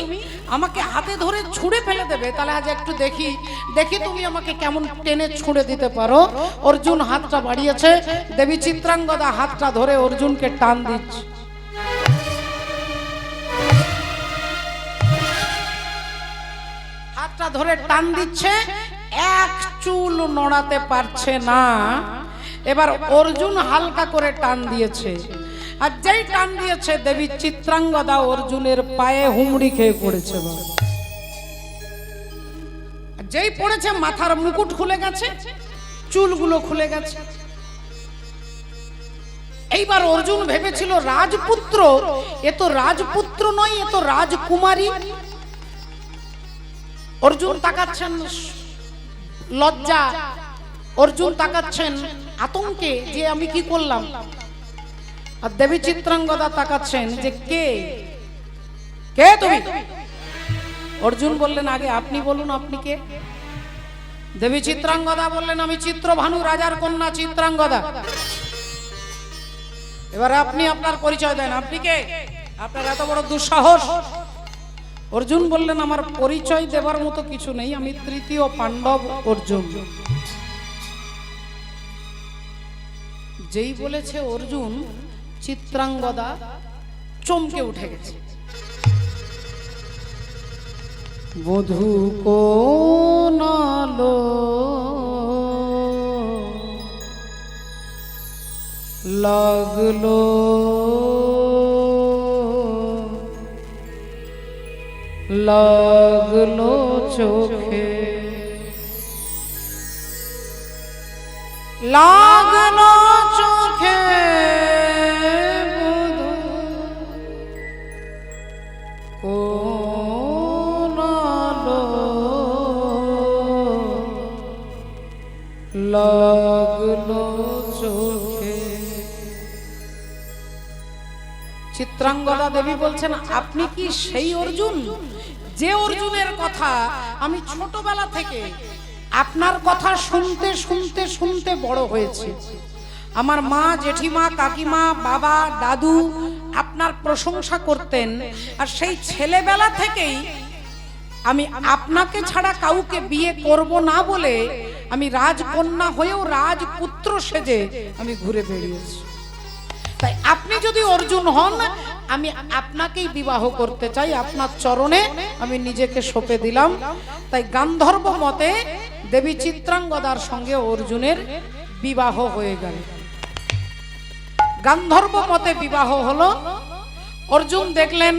আমাকে হাতে ধরে ছুঁড়ে ফেলে দেবে, তাহলে আজ একটু দেখি দেখি তুমি আমাকে কেমন টেনে ছুঁড়ে দিতে পারো। অর্জুন হাতটা বাড়িয়েছে, দেবী চিত্রাঙ্গদা হাতটা ধরে অর্জুনকে টান দিচ্ছে। হাতটা ধরে টান দিচ্ছে, এক চুল নড়াতে পারছে না। এবার অর্জুন হালকা করে টান দিয়েছে, আর যেই টান দিয়েছে দেবী চিত্রাঙ্গদা অর্জুনের পায়ে হুমড়ি খেয়ে পড়েছে। যেই পড়েছে মাথার মুকুট খুলে গেছে, চুলগুলো খুলে গেছে। এইবার অর্জুন ভেবেছিল রাজপুত্র, এ তো রাজপুত্র নয়, এ তো রাজকুমারী। অর্জুন তাকাচ্ছেন লজ্জা, অর্জুন তাকাচ্ছেন আতঙ্কে যে আমি কি করলাম। আর দেবী চিত্রাঙ্গদা তাকাচ্ছেন যে কে কে তুমি। অর্জুন বললেন আগে আপনি বলুন আপনি কে। দেবী চিত্রাঙ্গদা বললেন আমি চিত্রভানু রাজার কন্যা চিত্রাঙ্গদা। এবার আপনি আপনার পরিচয় দেন, আপনি কে, আপনার এত বড় দুঃসাহস। অর্জুন বললেন আমার পরিচয় দেবার মতো কিছু নেই, আমি তৃতীয় পাণ্ডব অর্জুন। যেই বলেছে অর্জুন, চিত্রাঙ্গদা চমকে উঠে গেছে। বধূ কোনালো লাগলো লাগলো চোখে, লাগলো চোখে কোনালো লাগলো চোখে। চিত্রাঙ্গদা দেবী বলছেন আপনি কি সেই অর্জুন, যে অর্জুনের কথা আমি ছোটবেলা থেকে আপনার কথা শুনতে শুনতে শুনতে বড় হয়েছে। আমার মা, জেঠিমা, কাকিমা, বাবা, দাদু আপনার প্রশংসা করতেন, আর সেই ছেলেবেলা থেকেই আমি আপনাকে ছাড়া কাউকে বিয়ে করব না বলে আমি রাজকন্যা হয়েও রাজপুত্র সেজে আমি ঘুরে বেরিয়েছি। তাই আপনি যদি অর্জুন হন, আমি আপনাকেই বিবাহ করতে চাই, আপনার চরণে আমি নিজেকে সঁপে দিলাম। তাই গান্ধর্ব মতে দেবী চিত্রাঙ্গদার সঙ্গে অর্জুনের বিবাহ হয়ে গেল। গান্ধর্ব মতে বিবাহ হলো। অর্জুন দেখলেন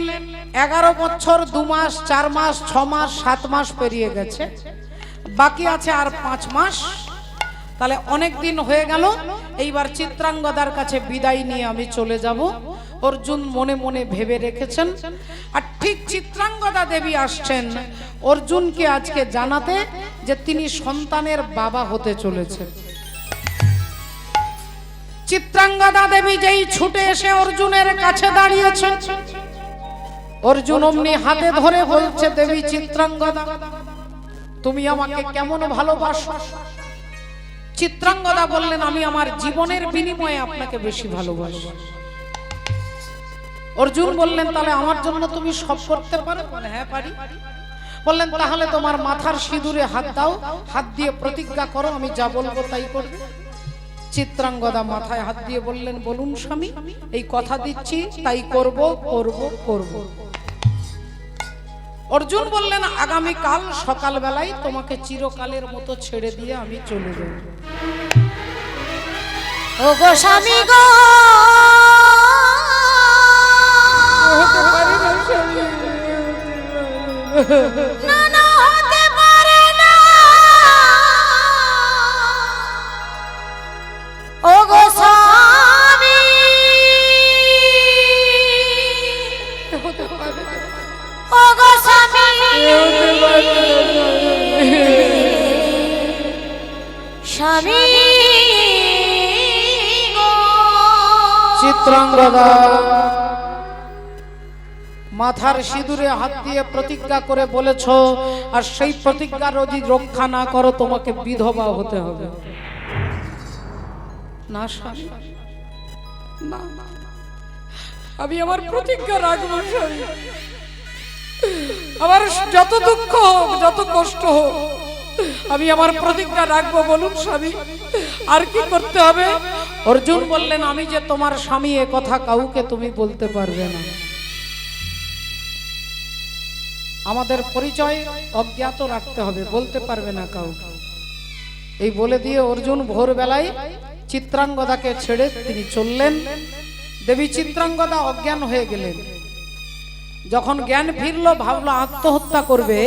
11 বছর 2 মাস 4 মাস 6 মাস 7 মাস পেরিয়ে গেছে, বাকি আছে আর 5 মাস, তাহলে অনেক দিন হয়ে গেল। এইবার চিত্রাঙ্গদার কাছে বিদায় নিয়ে আমি চলে যাব, অর্জুন মনে মনে ভেবে রেখেছেন। আর ঠিক চিত্রাঙ্গদা দেবী আসছেন অর্জুনকে আজকে জানাতে যে তিনি সন্তানের বাবা হতে চলেছেন। চিত্রাঙ্গদা দেবী যেই ছুটে এসে অর্জুনের কাছে দাঁড়িয়েছেন, অর্জুন অমনি হাতে ধরে বলছে দেবী চিত্রাঙ্গদা তুমি আমাকে কেমন ভালোবাসো। চিত্রাঙ্গদা বললেন আমি আমার জীবনের বিনিময়ে আপনাকে বেশি ভালোবাসি। অর্জুন বললেন তাহলে আমার জন্য তুমি সব করতে পারো। হ্যাঁ পারি। বললেন তাহলে তোমার মাথার সিঁদুরে হাত দাও, হাত দিয়ে প্রতিজ্ঞা করো আমি যা বলবো তাই করবে। চিত্রাঙ্গদা মাথায় হাত দিয়ে বললেন বলুন স্বামী, এই কথা দিচ্ছি তাই করব করব করব। অর্জুন বললেন আগামী কাল সকাল বেলায় তোমাকে চিরকালের মতো ছেড়ে দিয়ে আমি চলে যাব। ও গো স্বামী গো, হতে পারে না স্বামী, না না হতে পারে না। ও গো স্বামী, হতে পারে না। ও গো স্বামী, স্বামী গো। চিত্রাঙ্গদা মাথার সিঁদুরে হাত দিয়ে প্রতিজ্ঞা করে বলেছ, আর সেই প্রতিজ্ঞা যদি রক্ষা না করো তোমাকে বিধবা হতে হবে। না স্বামী, না, আমি আমার প্রতিজ্ঞা রাখবো স্বামী। আমার যত দুঃখ হোক, যত কষ্ট হোক, আমি আমার প্রতিজ্ঞা রাখবো। বলুন স্বামী, আর কি করতে হবে? অর্জুন বললেন, আমি যে তোমার স্বামী এ কথা কাউকে তুমি বলতে পারবে না। আমাদের পরিচয় অজ্ঞাত রাখতে হবে, বলতে পারবে না কাউকে। এই বলে দিয়ে অর্জুন ভোরবেলায় চিত্রাঙ্গদাকে ছেড়ে তিনি চললেন। দেবী চিত্রাঙ্গদা অজ্ঞান হয়ে গেলেন। যখন জ্ঞান ফিরলো, ভাবলো আত্মহত্যা করবে,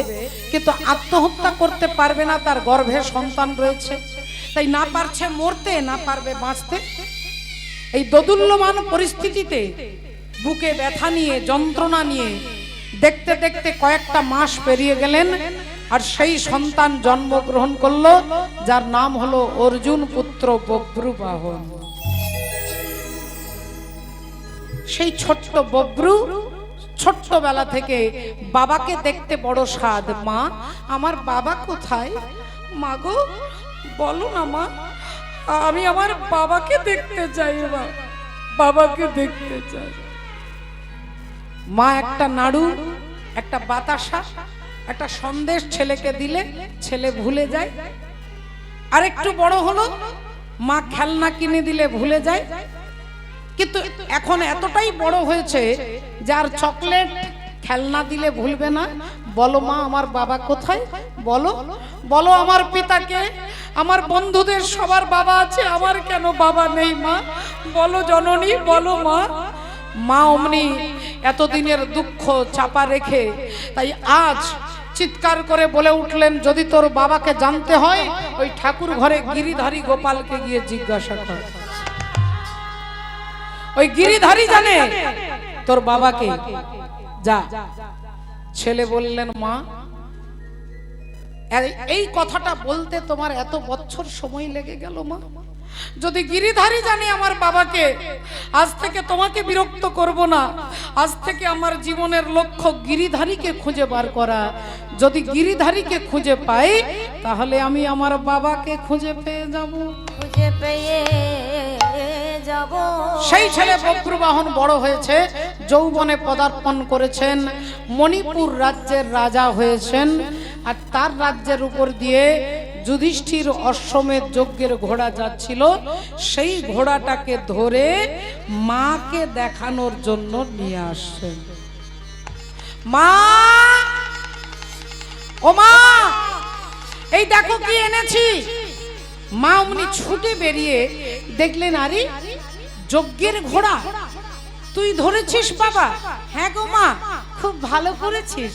কিন্তু আত্মহত্যা করতে পারবে না, তার গর্ভে সন্তান রয়েছে। তাই না পারছে মরতে, না পারবে বাঁচতে। এই দোদুল্যমান পরিস্থিতিতে বুকে ব্যথা নিয়ে, যন্ত্রণা নিয়ে দেখতে দেখতে কয়েকটা মাস পেরিয়ে গেলেন। আর সেই সন্তান জন্মগ্রহণ করলো, যার নাম হলো অর্জুন পুত্র বব্রুবাহন। সেই ছোট্ট বব্রু ছোট্টবেলা থেকে বাবাকে দেখতে বড় স্বাদ। মা, আমার বাবা কোথায়? মা গো, বলো না মা, আমি আমার বাবাকে দেখতে চাই, বাবাকে দেখতে চাই। মা একটা নাড়ু, একটা বাতাসা, একটা সন্দেশ ছেলেকে দিলে ছেলে ভুলে যায়। আর একটু বড় হলো, মা খেলনা কিনে দিলে ভুলে যায়। কিন্তু এখন এতটাই বড় হয়েছে, যার চকলেট খেলনা দিলে ভুলবে না। বলো মা, আমার বাবা কোথায়? বলো, বলো আমার পিতাকে। আমার বন্ধুদের সবার বাবা আছে, আমার কেন বাবা নেই? মা বলো জননী, বলো মা। মা অমনি এতদিনের দুঃখ চাপা রেখে তাই আজ চিৎকার করে বলে উঠলেন, যদি তোর বাবাকে জানতে হয়, ওই ঠাকুর ঘরে গিরিধারী গোপালকে গিয়ে জিজ্ঞাসা কর। ওই গিরিধারী জানে তোর বাবাকে, যা। ছেলে বললেন, মা, এই কথাটা বলতে তোমার এত বছর সময় লেগে গেল মা? যদি গিরিধারী জানি আমার বাবাকে, আজ থেকে তোমাকে বিরক্ত করব না। আজ থেকে আমার জীবনের লক্ষ্য গিরিধারীকে খুঁজে বার করা। যদি গিরিধারীকে খুঁজে পাই, তাহলে আমি আমার বাবাকে খুঁজে পেয়ে যাব। খুঁজে পেয়ে যাব। সেই ছেলে বব্রুবাহন বড় হয়েছে, যৌবনে পদার্পণ করেছেন, মণিপুর রাজ্যের রাজা হয়েছেন। আর তার রাজ্যের উপর দিয়ে যুধিষ্ঠির অশ্বমেধ যজ্ঞের ঘোড়া যাচ্ছিল। সেই ঘোড়াটাকে ধরে মাকে দেখানোর জন্য নিয়ে আসছেন। মা, ও মা, এই দেখো কি এনেছি। মা অমনি ছুটে বেরিয়ে দেখলেন, আরে যজ্ঞের ঘোড়া তুই ধরেছিস বাবা? হ্যাঁ গো মা, খুব ভালো করেছিস,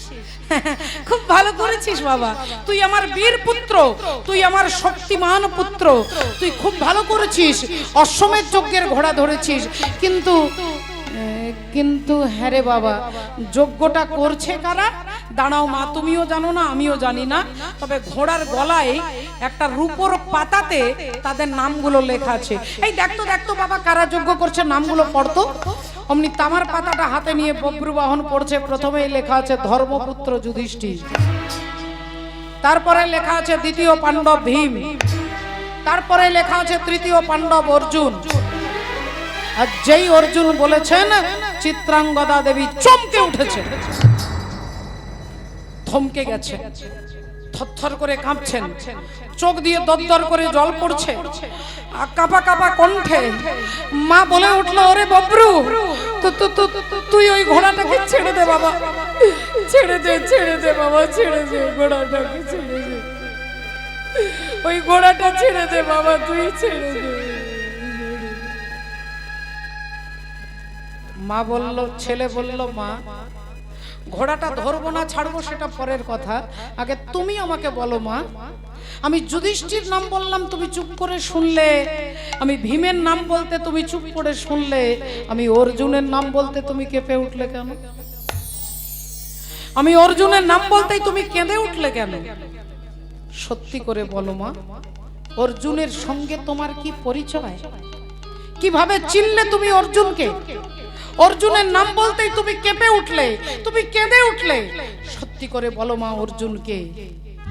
খুব ভালো করেছিস বাবা। তুই আমার বীর পুত্র, তুই আমার শক্তিমান পুত্র, তুই খুব ভালো করেছিস, অশ্বমেধ যজ্ঞের ঘোড়া ধরেছিস। কিন্তু কিন্তু হ্যাঁ রে বাবা, যজ্ঞটা করছে কারা? দাঁড়াও মা, তুমিও জানো না, আমিও জানি না। তবে ঘোড়ার গলায় একটা রূপোর পাতাতে তাদের নামগুলো লেখা আছে। এই দেখতো দেখতো বাবা, কারা যজ্ঞ করছে, নামগুলো পড়তো। অমনি তামার পাতাটা হাতে নিয়ে বব্রুবাহন পড়ছে। প্রথমেই লেখা আছে ধর্মপুত্র যুধিষ্ঠির, তারপরে লেখা আছে দ্বিতীয় পাণ্ডব ভীম, তারপরে লেখা আছে তৃতীয় পাণ্ডব অর্জুন। আর যেই অর্জুন বলেছেন, চিত্রাঙ্গদা দেবী চমকে উঠেছে, থমকে গেছে, থরথর করে কাঁপছেন, চোখ দিয়ে দরদর করে জল পড়ছে, কাঁপা কাঁপা কণ্ঠে মা বলে উঠলো, ওরে বব্রু, তুই ওই ঘোড়াটাকে ছেড়ে দে বাবা, ছেড়ে দে, ছেড়ে দে বাবা, ছেড়ে দে ঘোড়াটাকে, ছেড়ে দে, ওই ঘোড়াটা ছেড়ে দে বাবা, তুই ছেড়ে দে। মা বলল, ছেলে বলল, মা ঘোড়াটা ধরবো না ছাড়বো সেটা পরের কথা, আগে তুমি আমাকে বলো মা, আমি যুধিষ্ঠির নাম বললাম তুমি চুপ করে শুনলে, আমি ভীমের নাম বলতে তুমি চুপ করে শুনলে, আমি অর্জুনের নাম বলতে তুমি কেঁপে উঠলে কেন? আমি অর্জুনের নাম বলতেই তুমি কেঁদে উঠলে কেন? সত্যি করে বলো মা, অর্জুনের সঙ্গে তোমার কি পরিচয়? কিভাবে চিনলে তুমি অর্জুনকে? অর্জুনের নাম বলতেই তুমি কেঁপে উঠলে, তুমি কেঁদে উঠলে। সত্যি করে বলো মা, অর্জুনকে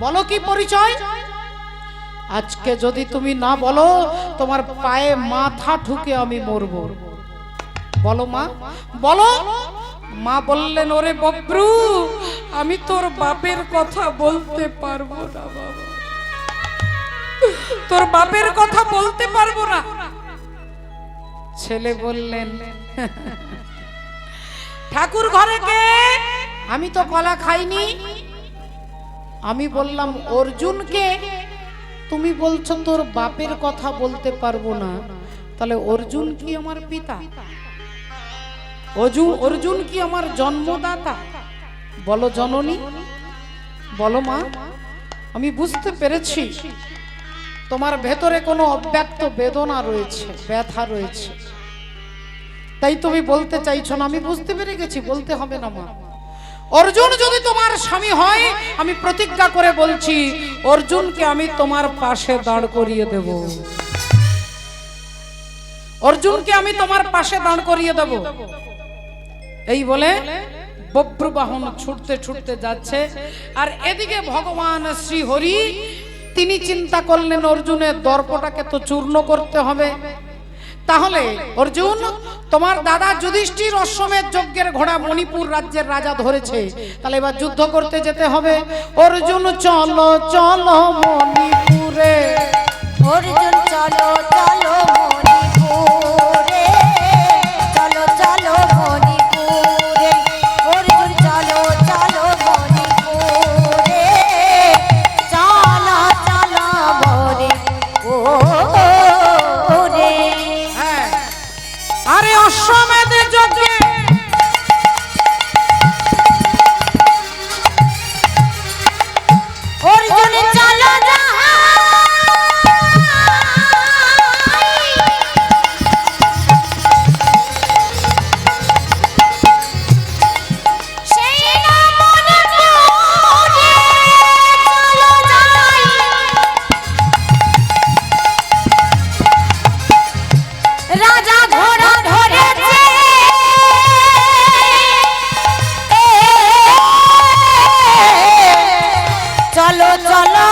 বলো, কি পরিচয়? আজকে যদি তুমি না বলো, তোমার পায়ে মাথা ঠুকে আমি মরবো। বলো মা, বলো। মা বললেন, ওরে বব্রু, আমি তোর বাপের কথা বলতে পারবো না বাবা, তোর বাপের কথা বলতে পারবো না। ছেলে বললেন, ঠাকুর ঘরে কে? আমি তো কলা খাইনি। আমি বললাম অর্জুনকে। তুমি বলছো তোর বাপের কথা বলতে পারবো না, তাহলে অর্জুন কি আমার পিতা? অর্জুন কি আমার জন্মদাতা? বলো জননী, বলো মা। আমি বুঝতে পেরেছি তোমার ভেতরে কোনো অব্যক্ত বেদনা রয়েছে, ব্যথা রয়েছে, তাই তুমি বলতে চাইছো না। আমি বুঝতে পেরে গেছি, বলতে হবে না মা। অর্জুন যদি তোমার স্বামী হয়, আমি প্রতিজ্ঞা করে বলছি অর্জুনকে আমি তোমার পাশে দাঁড় করিয়ে দেব। অর্জুনকে আমি তোমার পাশে দাঁড় করিয়ে দেব। এই বলে বব্রবাহন ছুটতে ছুটতে যাচ্ছে। আর এদিকে ভগবান শ্রী হরি তিনি চিন্তা করলেন অর্জুনের দর্পটাকে তো চূর্ণ করতে হবে। তাহলে অর্জুন, তোমার দাদা যুধিষ্ঠির অশ্বমেধ যজ্ঞের ঘোড়া মণিপুর রাজ্যের রাজা ধরেছে, তাহলে এবার যুদ্ধ করতে যেতে হবে। অর্জুন চলো চলো মণিপুরে, অর্জুন চলো চলো মণিপুরে, চলো চলো মণিপুরে, অর্জুন চলো চলো মণিপুরে, চলো চলো মণিপুরে। হ্যাঁ, আরে অশ্বমেধ যজ্ঞে অর্জুন চলো রাজা ঘোড়া ধরেছে, চলো চলো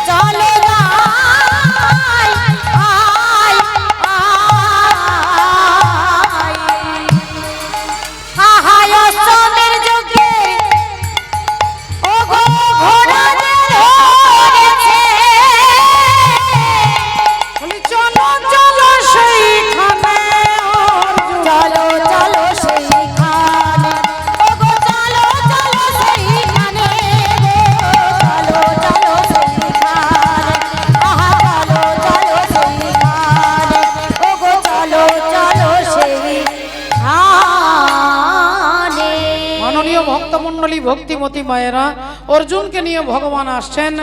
চলে যাই, আয় আয়, আহায় অশ্বমের যজ্ঞে ও গো ঘোড়া ধরেছে, বলি চলো চলো সেইখানে চলো চলো সেইখানে, ও গো চলো চলো সেইখানে, চলো চলো সেইখানে, আহা চলো চলো সেইখানে, ও গো চলো চলো সেইখানে। মাননীয় ভক্তমণ্ডলী, ভক্তিমতী মায়েরা, অর্জুনকে নিয়ে ভগবান আসছেন।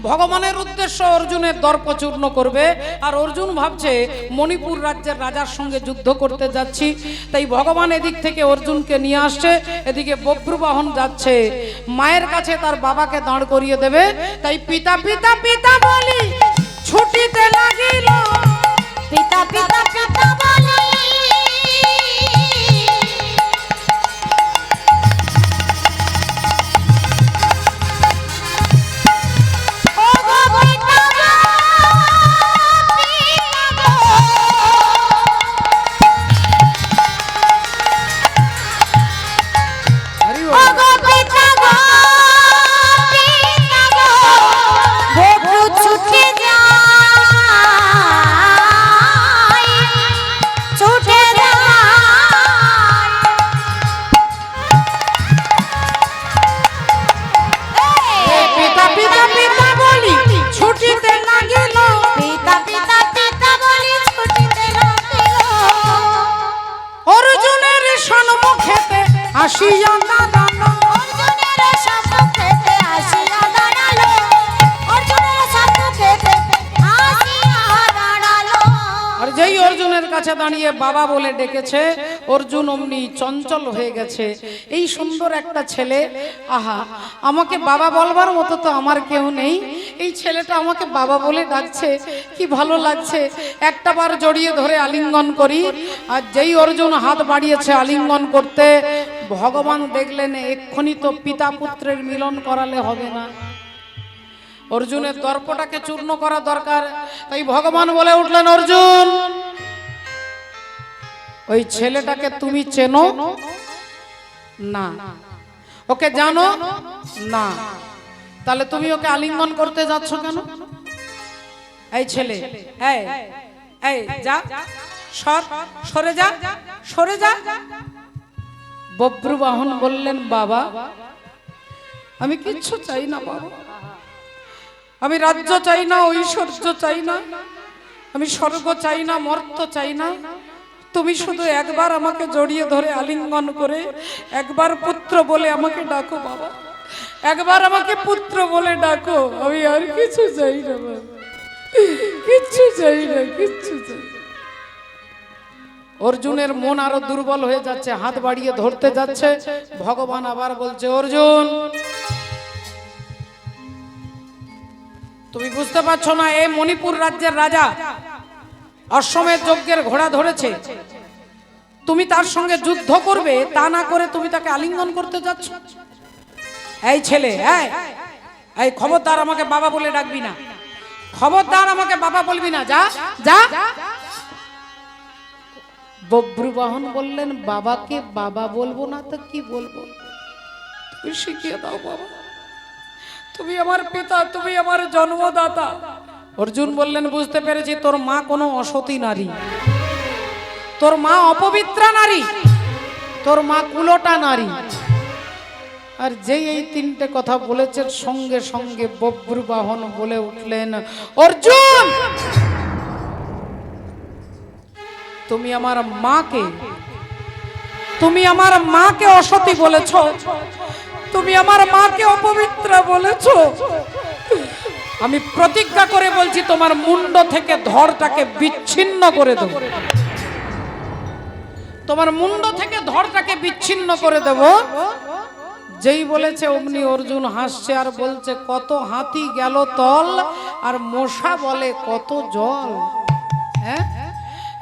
ভগবানের উদ্দেশ্য অর্জুনের দর্প চূর্ণ করবে। আর অর্জুন ভাবছে মণিপুর রাজ্যের রাজার সঙ্গে যুদ্ধ করতে যাচ্ছি, তাই ভগবান এদিক থেকে অর্জুনকে নিয়ে আসছে। এদিকে বব্রবাহন যাচ্ছে মায়ের কাছে তার বাবাকে দাঁড় করিয়ে দেবে। তাই পিতা পিতা পিতা বলি ছুটিতে লাগিল, পিতা পিতা পিতা বলি, ও গো পিতা গো, পিতা গো, হরি ও বল। গো পিতা গো, পিতা গো, বব্রু ছুটে যায়, ছুটে যায়, পিতা পিতা পিতা বলি ছুটিতে লাগিল, পিতা পিতা পিতা বলি ছুটিতে লাগিল, অর্জুনের সম্মুখেতে আসিয়া দাঁড়ানো। অর্জুনের সম্মুখেতে আসিয়া দাঁড়ালো, অর্জুনের সম্মুখেতে আসিয়া দাঁড়ালো। আর যেই অর্জুনের কাছে দাঁড়িয়ে বাবা বলে ডেকেছে, অর্জুন অমনি চঞ্চল হয়ে গেছে। এই সুন্দর একটা ছেলে, আহা, আমাকে বাবা বলবার মতো তো আমার কেউ নেই, এই ছেলেটা আমাকে বাবা বলে ডাকছে, কি ভালো লাগছে। একটা বার জড়িয়ে ধরে আলিঙ্গন করি। আর যেই অর্জুন হাত বাড়িয়েছে আলিঙ্গন করতে, ভগবান দেখলেন এক্ষুনি তো পিতা পুত্রের মিলন করালে হবে না, অর্জুনের দর্পটাকে চূর্ণ করা দরকার। তাই ভগবান বলে উঠলেন, অর্জুন ওই ছেলেটাকে তুমি চেনো? না। ওকে জানো? না। তাহলে তুমি ওকে আলিঙ্গন করতে যাচ্ছ কেন? এই ছেলে, এই এই যা, সরে যা, সরে যা। বব্রুবাহন বললেন, বাবা আমি কিচ্ছু চাই না বাবা, আমি রাজ্য চাই না, ঐশ্বর্য চাই না, আমি স্বর্গ চাই না, মর্ত চাই না। তুমি শুধু একবার আমাকে জড়িয়ে ধরে আলিঙ্গন করে একবার পুত্র বলে আমাকে ডাকো বাবা, একবার আমাকে পুত্র বলে ডাকো, আমি আর কিছু চাই না বাবা, কিচ্ছু চাই না, কিচ্ছু চাই না। অর্জুনের মন আরো দুর্বল হয়ে যাচ্ছে, হাত বাড়িয়ে ধরতে যাচ্ছে। ভগবান আবার বলছে, অর্জুন তুমি বুঝতে পারছো না, এই মণিপুর রাজ্যের রাজা অশ্বমেধ যজ্ঞের ঘোড়া ধরেছে, তুমি তার সঙ্গে যুদ্ধ করবে, তা না করে তুমি তাকে আলিঙ্গন করতে যাচ্ছ। এই ছেলে, এই খবরদার আমাকে বাবা বলে ডাকবি না, খবরদার আমাকে বাবা বলবি না, যা যা। বব্রুবাহন বললেন, বাবাকে বাবা বলবো না তো কি বলবো? তুমি শিখিয়ে দাও বাবা, তুমি আমার পিতা, তুমি আমার জন্মদাতা। অর্জুন বললেন, বুঝতে পেরেছি, তোর মা কোনো অসতী নারী, তোর মা অপবিত্রা নারী, তোর মা কুলোটা নারী। আর যেই এই তিনটে কথা বলেছেন, সঙ্গে সঙ্গে বব্রুবাহন বলে উঠলেন, অর্জুন তুমি আমার মাকে, তুমি আমার মাকে অসতী বলেছ, তুমি আমার মাকে অপবিত্র বলেছ। আমি প্রতিজ্ঞা করে বলছি, তোমার মুন্ড থেকে ধড়টাকে বিচ্ছিন্ন করে দেব, তোমার মুন্ড থেকে ধড়টাকে বিচ্ছিন্ন করে দেব। যেই বলেছে অমনি অর্জুন হাসছে আর বলছে, কত হাতি গেল তল, আর মশা বলে কত জল। হ্যাঁ,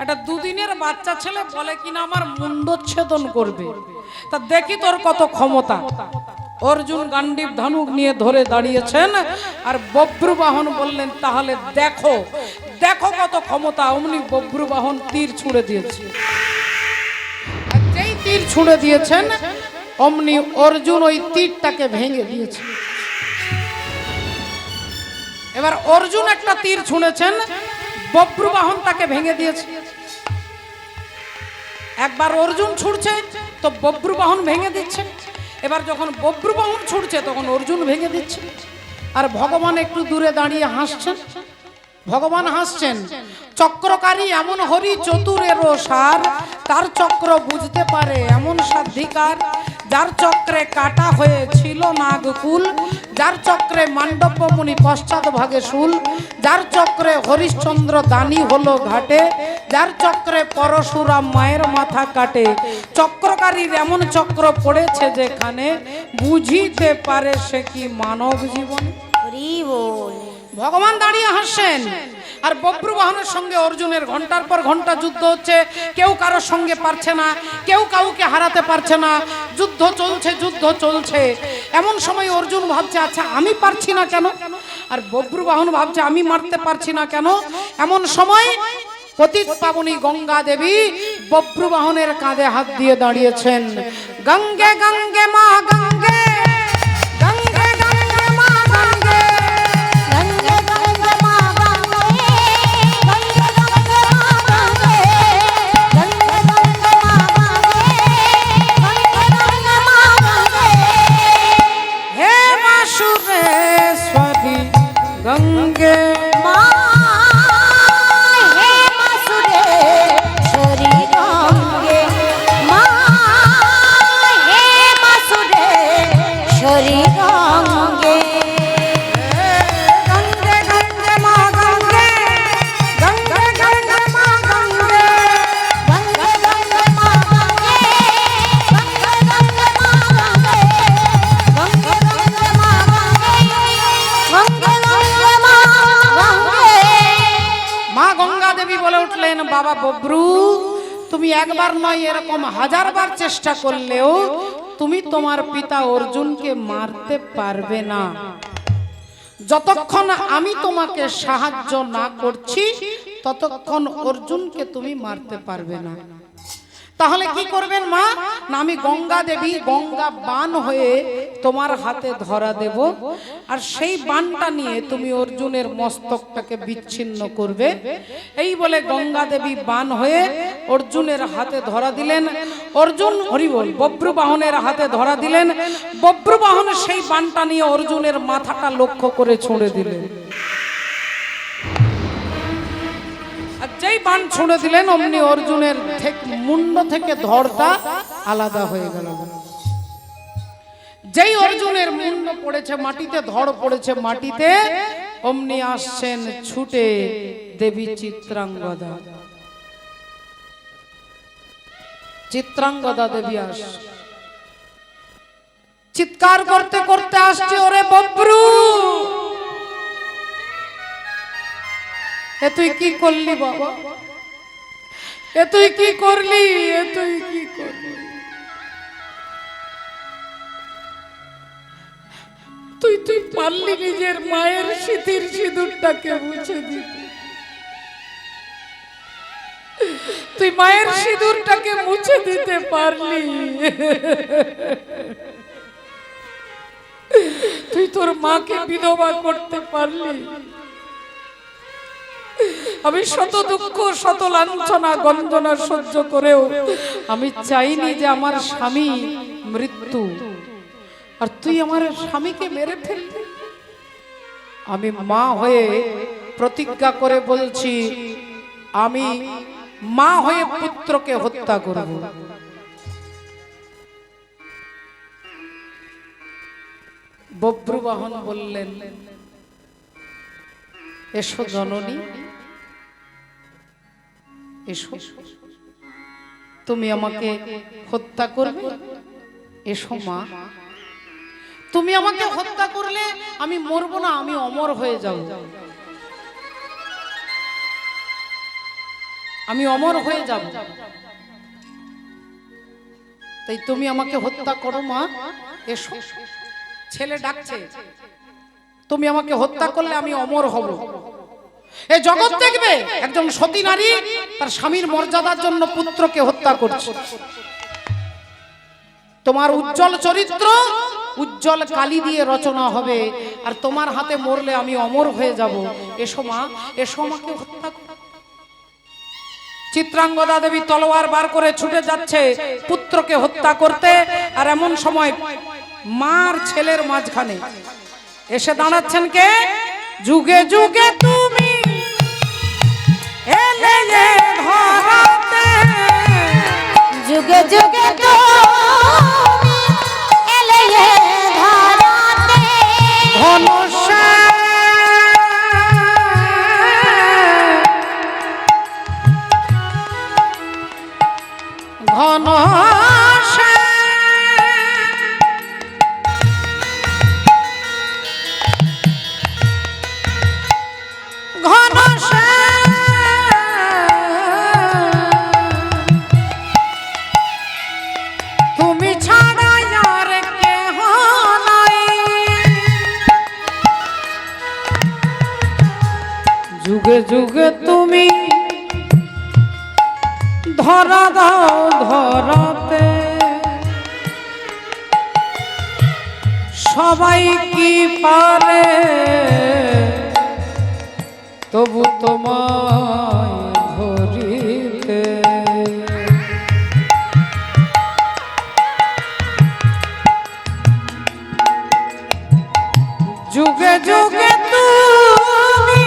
একটা দুদিনের বাচ্চা ছেলে বলে কিনা আমার মুন্ডচ্ছেদন করবে, তা দেখি তোর কত ক্ষমতা। অর্জুন গান্ডীব ধনুক নিয়ে ধরে দাঁড়িয়েছেন, আর বব্রুবাহন বললেন, তাহলে দেখো দেখো কত ক্ষমতা। অমনি বব্রুবাহন তীর ছুঁড়ে দিয়েছে, আর যেই তীর ছুঁড়ে দিয়েছেন অমনি অর্জুন ওই তীরটাকে ভেঙে দিয়েছে। এবার অর্জুন একটা তীর ছুঁড়েছেন, বব্রুবাহন তাকে ভেঙে দিয়েছে। একবার অর্জুন ছুঁড়ছে তো বব্রুবাহন ভেঙে দিচ্ছে, এবার যখন বব্রুবাহন ছুটছে তখন অর্জুন ভেঙে দিচ্ছে। আর ভগবান একটু দূরে দাঁড়িয়ে হাসছেন, ভগবান হাসছেন। চক্রকারী এমন হরি চতুরেরও সার, তার চক্র বুঝতে পারে এমন সাধিকার, যার চক্রে কাটা হয়েছিল নাগকুল, যার চক্রে মান্ডব্য মুনি পশ্চাৎ ভাগে শুল, যার চক্রে হরিশ্চন্দ্র দানি হলো ঘাটে, যার চক্রে পরশুরাম মায়ের মাথা কাটে। চক্রকারীর এমন চক্র পড়েছে যেখানে, বুঝিতে পারে সে কি মানব জীবন। ভগবান দাঁড়িয়ে হাসছেন, আর বব্রুবাহনের সঙ্গে অর্জুনের ঘন্টার পর ঘন্টা যুদ্ধ হচ্ছে, কেউ কারোর সঙ্গে পারছে না, কেউ কাউকে হারাতে পারছে না, যুদ্ধ চলছে, যুদ্ধ চলছে। এমন সময় অর্জুন ভাবছে, আচ্ছা আমি পারছি না কেন? আর বব্রুবাহন ভাবছে, আমি মারতে পারছি না কেন? এমন সময় পতিত পাবনী গঙ্গা দেবী বব্রুবাহনের কাঁধে হাত দিয়ে দাঁড়িয়েছেন। গঙ্গে গঙ্গে মা গঙ্গে, গঙ্গে গঙ্গে মা গঙ্গে, গঙ্গে গঙ্গে মা গঙ্গে, গঙ্গে গঙ্গে মা গঙ্গে, গঙ্গে গঙ্গে মা গঙ্গে, গঙ্গে গঙ্গে মা গঙ্গে। হে মা সুরেশ্বরী গঙ্গে মা হে মা সুরেশ্বরী গঙ্গে, মা হে মা সুরেশ্বরী গঙ্গে। গঙ্গে গঙ্গে মা গঙ্গে, গঙ্গে গঙ্গে মা গঙ্গে, গঙ্গে গঙ্গে মা গঙ্গে, গঙ্গে গঙ্গে মা গঙ্গে, গঙ্গে গঙ্গে মা গঙ্গে, গঙ্গে গঙ্গে মা গঙ্গে। মা গঙ্গা দেবী বলে উঠলেন, বাবা বব্রু, তুমি একবার নয় এরকম হাজারবার চেষ্টা করলেও তুমি তোমার পিতা অর্জুনকে মারতে পারবে না। যতক্ষণ আমি তোমাকে সাহায্য না করছি ততক্ষণ অর্জুনকে তুমি মারতে পারবে না। তাহলে কি করবেন মা? না আমি গঙ্গা দেবী গঙ্গা বান হয়ে তোমার হাতে ধরা দেব, আর সেই বানটা নিয়ে তুমি অর্জুনের মস্তকটাকে বিচ্ছিন্ন করবে। এই বলে গঙ্গা দেবী বান হয়ে অর্জুনের হাতে ধরা দিলেন। অর্জুন হরিবল বব্রবাহনের হাতে ধরা দিলেন। বব্রবাহন সেই বানটা নিয়ে অর্জুনের মাথাটা লক্ষ্য করে ছুঁড়ে দিলেন। আর যেই বান ছুঁড়ে দিলেন অমনি অর্জুনের মুন্ড থেকে ধড়টা আলাদা হয়ে গেল। যেই অর্জুনের মুন্ড পড়েছে মাটিতে, ধড় পড়েছে মাটিতে, অমনি আসছেন ছুটে দেবী চিত্রাঙ্গদা। চিত্রাঙ্গদা দেবী আস চিৎকার করতে করতে আসছে, ওরে বব্রু, এ তুই কি করলি বাবা? এ তুই কি করলি? এ তুই কি করলি? তুই পারলি নিজের মায়ের সিঁথির সিঁদুরটাকে মুছে দিতে? তুই মায়ের সিঁদুরটাকে মুছে দিতে পারলি? তুই তোর মাকে বিধবা করতে পারলি? আমি শত দুঃখ শত লাঞ্ছনা গঞ্জনা সহ্য করেও আমি চাইনি যে আমার স্বামী মৃত্যু, আর তুই আমার স্বামীকে মেরে ফেললি। আমি মা হয়ে প্রতিজ্ঞা করে বলছি, আমি মা হয়ে পুত্রকে হত্যা করব। বব্রবাহন বললেন, এসো জননী, এসো, তুমি আমাকে হত্যা করবে? এসো মা, তুমি আমাকে হত্যা করলে আমি মরব না, আমি অমর হয়ে যাব, আমি অমর হয়ে যাব। তাই তুমি আমাকে হত্যা করো মা, এসো। ছেলে ডাকছে, তুমি আমাকে হত্যা করলে আমি অমর হব। এই জগৎ দেখবে একজন সতী নারী তার স্বামীর মর্যাদার জন্য পুত্রকে হত্যা করছে। তোমার উজ্জ্বল চরিত্র উজ্জ্বল কালি দিয়ে রচনা হবে, আর তোমার হাতে মরলে আমি অমর হয়ে যাব। এসো মা, এসো আমাকে হত্যা করো। চিত্রাঙ্গদা দেবী তলোয়ার বার করে ছুটে যাচ্ছে পুত্রকে হত্যা করতে, আর এমন সময় মার ছেলের মাঝখানে এসে দাঁড়াচ্ছেন কে? যুগে যুগে তুমি এলে যে ধরাতে, যুগে যুগে তুমি এলে এ ধরাতে, ঘনশ্যাম তুমি ছাড়া আর কেহ নাই, যুগে যুগে তুমি ধরা দাও ধরাতে, সবাই কি পারে তবু তোমায় ধরিতে। যুগে যুগে তুমি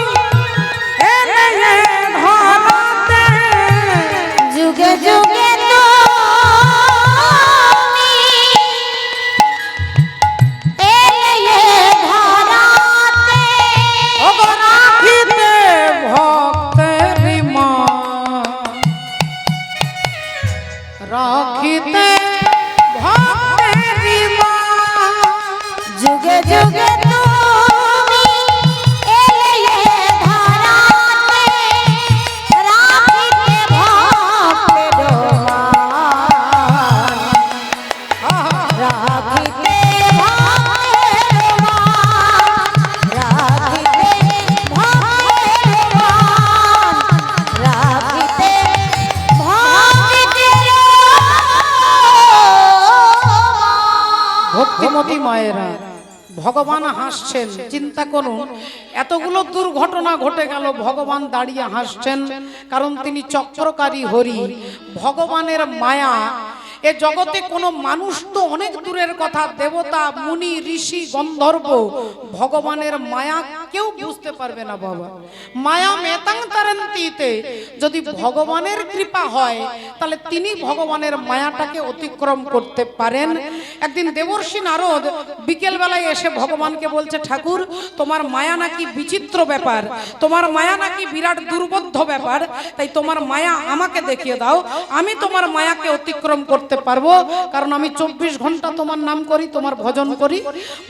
এলে এ ধরাতে, যুগে যুগে তুমি এলে এ ধরাতে, রাখিতে ভক্ত মায়েরা, ভগবান হাসছেন। চিন্তা করুন, এতগুলো দুর্ঘটনা ঘটে গেল, ভগবান দাঁড়িয়ে হাসছেন, কারণ তিনি চক্রকারী হরি। ভগবানের মায়া এ জগতে কোনো মানুষ তো অনেক দূরের কথা, দেবতা, মুনি, ঋষি, গন্ধর্ব, ভগবানের মায়া কেউ বুঝতে পারবে না বাবা। মায়া মেতাং তারন্তিতে, যদি ভগবানের কৃপা হয় তাহলে তিনি ভগবানের মায়াটাকে অতিক্রম করতে পারেন। একদিন দেবর্ষি নারদ বিকেল বেলায় এসে ভগবানকে বলছে, ঠাকুর তোমার মায়া নাকি বিচিত্র ব্যাপার, তোমার মায়া নাকি বিরাট দুর্বোধ্য ব্যাপার, তাই তোমার মায়া আমাকে দেখিয়ে দাও, আমি তোমার মায়াকে অতিক্রম করতে পারবো, কারণ আমি 24 ঘন্টা তোমার নাম করি, তোমার ভজন করি।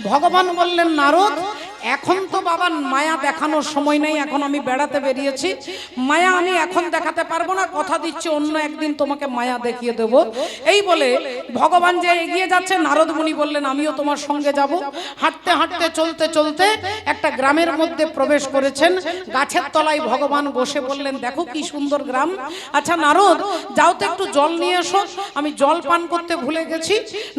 ভগবান বললেন, নারদ এখন তো বাবা মায়া দেখানোর সময় নেই, এখন আমি বেড়াতে বেরিয়েছি, মায়া আমি এখন দেখাতে পারবো না, কথা দিচ্ছি অন্য একদিন তোমাকে মায়া দেখিয়ে দেব। এই বলে ভগবান যে এগিয়ে যাচ্ছে, নারদ মুনি বললেন আমিও তোমার সঙ্গে যাব। হাঁটতে হাঁটতে চলতে চলতে একটা গ্রামের মধ্যে প্রবেশ করেছেন। গাছের তলায় ভগবান বসে বললেন, দেখো কি সুন্দর গ্রাম। আচ্ছা নারদ, যাও তো একটু জল নিয়ে এসো, আমি জল পান করতে ভুলে গেছি।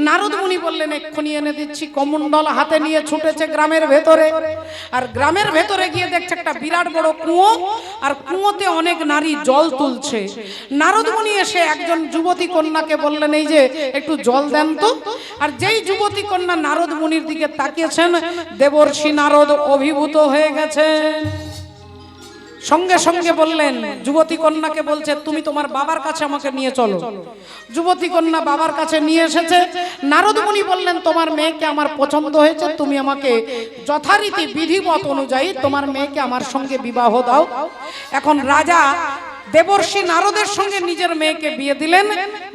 নারদ মুনি বললেন, এক্ষুনি এনে দিচ্ছি। কমণ্ডল হাতে নিয়ে ছুটেছে গ্রামের ভেতরে, আর গ্রামের ভেতরে গিয়ে দেখছে একটা বিরাট বড় কুয়ো, আর কুয়োতে অনেক নারী জল তুলছে। নারদ মুনি এসে একজন যুবতী কন্যাকে বললেন, এই যে একটু জল দেন তো। আর যেই যুবতী কন্যা নারদ মুনির দিকে তাকিয়েছেন, দেবর্ষি নারদ অভিভূত হয়ে গেছেন। সঙ্গে সঙ্গে বললেন, যুবতী কন্যাকে বলছে, তুমি তোমার বাবার কাছে আমাকে নিয়ে চলো। যুবতী কন্যা বাবার কাছে নিয়ে এসেছে। নারদ মুনি বললেন, তোমার মেয়েকে আমার পছন্দ হয়েছে, তুমি আমাকে যথারীতি বিধিমত অনুযায়ী তোমার মেয়েকে আমার সঙ্গে বিবাহ দাও। এখন রাজা দেবর্ষি নারদের সঙ্গে নিজের মেয়েকে বিয়ে দিলেন।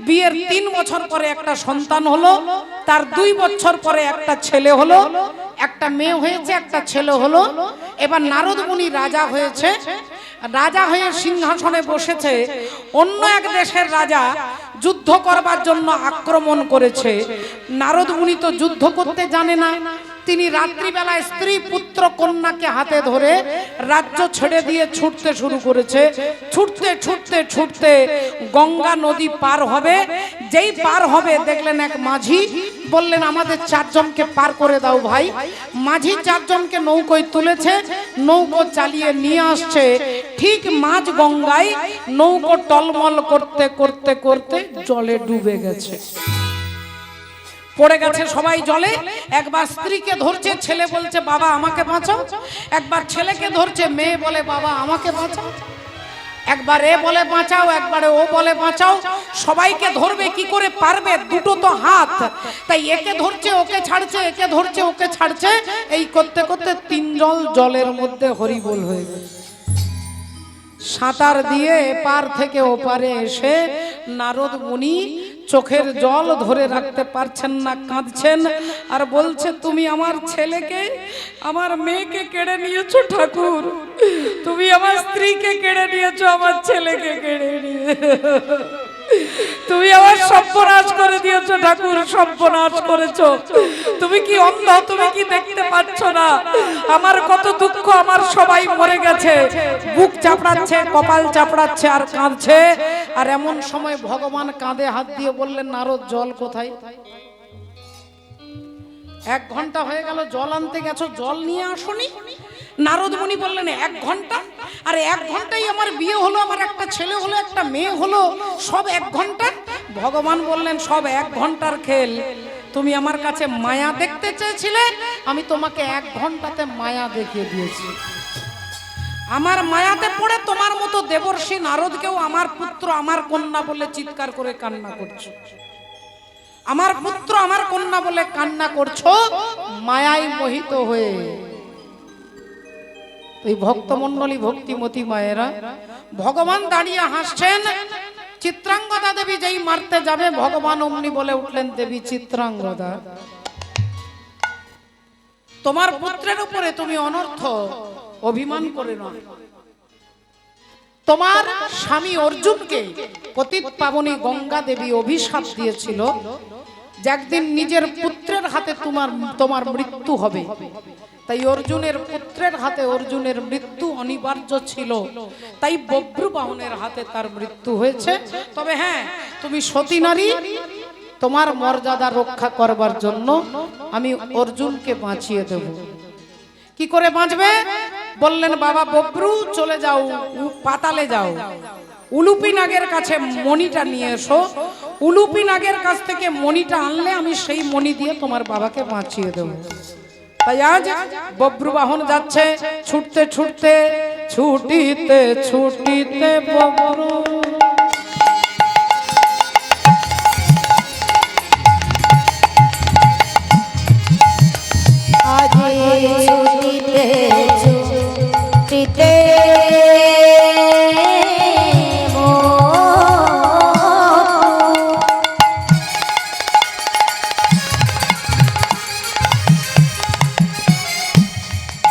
বিয়ের 3 বছর পরে একটা সন্তান হলো, তার 2 বছর পরে একটা ছেলে হলো, একটা মেয়ে হয়েছে, একটা ছেলে হলো। এবার নারদ মুনি রাজা হয়েছে, রাজা হয়ে সিংহাসনে বসেছে। অন্য এক দেশের রাজা যুদ্ধ করবার জন্য আক্রমণ করেছে। নারদ মুনি তো যুদ্ধ করতে জানে না, তিনি রাত্রিবেলায় স্ত্রী পুত্র কন্যাকে হাতে ধরে রাজ্য ছেড়ে দিয়ে ছুটতে শুরু করেছে। ছুটতে ছুটতে ছুটতে গঙ্গা নদী পার হবে। যেই পার হবে দেখলেন এক মাঝি, বললেন আমাদের 4 জনকে পার করে দাও ভাই। মাঝি 4 জনকে নৌকোয় তুলেছে, নৌকো চালিয়ে নিয়ে আসছে। ঠিক মাঝ গঙ্গায় নৌকো টলমল করতে করতে করতে জলে ডুবে গেছে, পড়ে গেছে সবাই জলে। একবার স্ত্রীকে ধরছে, ছেলে বলছে বাবা আমাকে বাঁচাও। একবার ছেলেকে ধরছে, মেয়ে বলে বাবা আমাকে বাঁচাও। একবার এ বলে বাঁচাও, একবারে ও বলে বাঁচাও। সবাইকে ধরবে কি করে পারবে, দুটো তো হাত, তাই একে ধরছে ওকে ছাড়ছে, একে ধরছে ওকে ছাড়ছে। এই করতে করতে 3 জন জলের মধ্যে হরিবোল হয়ে গেছে। সাঁতার দিয়ে এপার থেকে ওপারে এসে নারদ মুনি চোখের জল ধরে রাখতে পারছেন না, কাঁদছেন আর বলছে, তুমি আমার ছেলেকে আমার মেয়েকে কেড়ে নিয়েছো ঠাকুর, তুমি আমার স্ত্রীকে কেড়ে নিয়েছো, আমার ছেলেকে কেড়ে নিয়ে তুমি আমার সর্বনাশ করে দিয়েছো ঠাকুর, সর্বনাশ করেছো। তুমি কি অন্ধ, তুমি কি দেখতে পাচ্ছ না আমার কত দুঃখ, আমার সবাই মরে গেছে। বুক চাপড়াচ্ছে, কপাল চাপড়াচ্ছে আর কাঁদছে। আর এমন সময় ভগবান কাঁধে হাত দিয়ে বললেন, নারদ জল কোথায়? 1 ঘন্টা হয়ে গেল জল আনতে গেছো, জল নিয়ে আসোনি। নারদ মুনি বললেন 1 ঘন্টা? আরে 1 ঘন্টাই আমার বিয়ে হলো, আমার একটা ছেলে হলো, একটা মেয়ে হলো, সব 1 ঘন্টা? ভগবান বললেন, সব 1 ঘন্টার খেল। তুমি আমার কাছে মায়া দেখতে চেয়েছিলে, আমি তোমাকে 1 ঘন্টাতে মায়া দেখিয়ে দিয়েছি। আমার মায়াতে পড়ে তোমার মতো দেবর্ষি নারদকেও আমার পুত্র আমার কন্যা বলে চিৎকার করে কান্না করছো। আমার পুত্র আমার কন্যা বলে কান্না করছো মায়ায় মোহিত হয়ে। এই ভক্তমণ্ডলী, ভক্তিমতী মায়েরা, ভগবান দাঁড়িয়ে হাসছেন। চিত্রাঙ্গদা দেবী যেই মারতে যাবে, ভগবান অমনি বলে উঠলেন, দেবী চিত্রাঙ্গদা, তোমার পুত্রের উপরে তুমি অনর্থ অভিমান করে না। তোমার স্বামী অর্জুনকে পতিত পাবনী গঙ্গা দেবী অভিশাপ দিয়েছিল যে একদিন নিজের পুত্রের হাতে তোমার মৃত্যু হবে। তাই অর্জুনের পুত্রের হাতে অর্জুনের মৃত্যু অনিবার্য ছিল, তাই বভ্রু বাহনের হাতে তার মৃত্যু হয়েছে। তবে হ্যাঁ, তুমি সতী নারী, তোমার মর্যাদা রক্ষা করবার জন্য আমি অর্জুনকে বাঁচিয়ে দেব। কি করে বাঁচবে? বললেন বাবা বব্রু চলে যাও, পাতালে যাও, উলুপি নাগের কাছে মণিটা নিয়ে এসো। উলুপি নাগের কাছ থেকে মণিটা আনলে আমি সেই মণি দিয়ে তোমার বাবাকে বাঁচিয়ে দেব। তাই আজ বব্রু বাহন যাচ্ছে ছুটতে ছুটতে, ছুটিতে ছুটিতে বব্রু আজি ছুটিতে ছুটিতে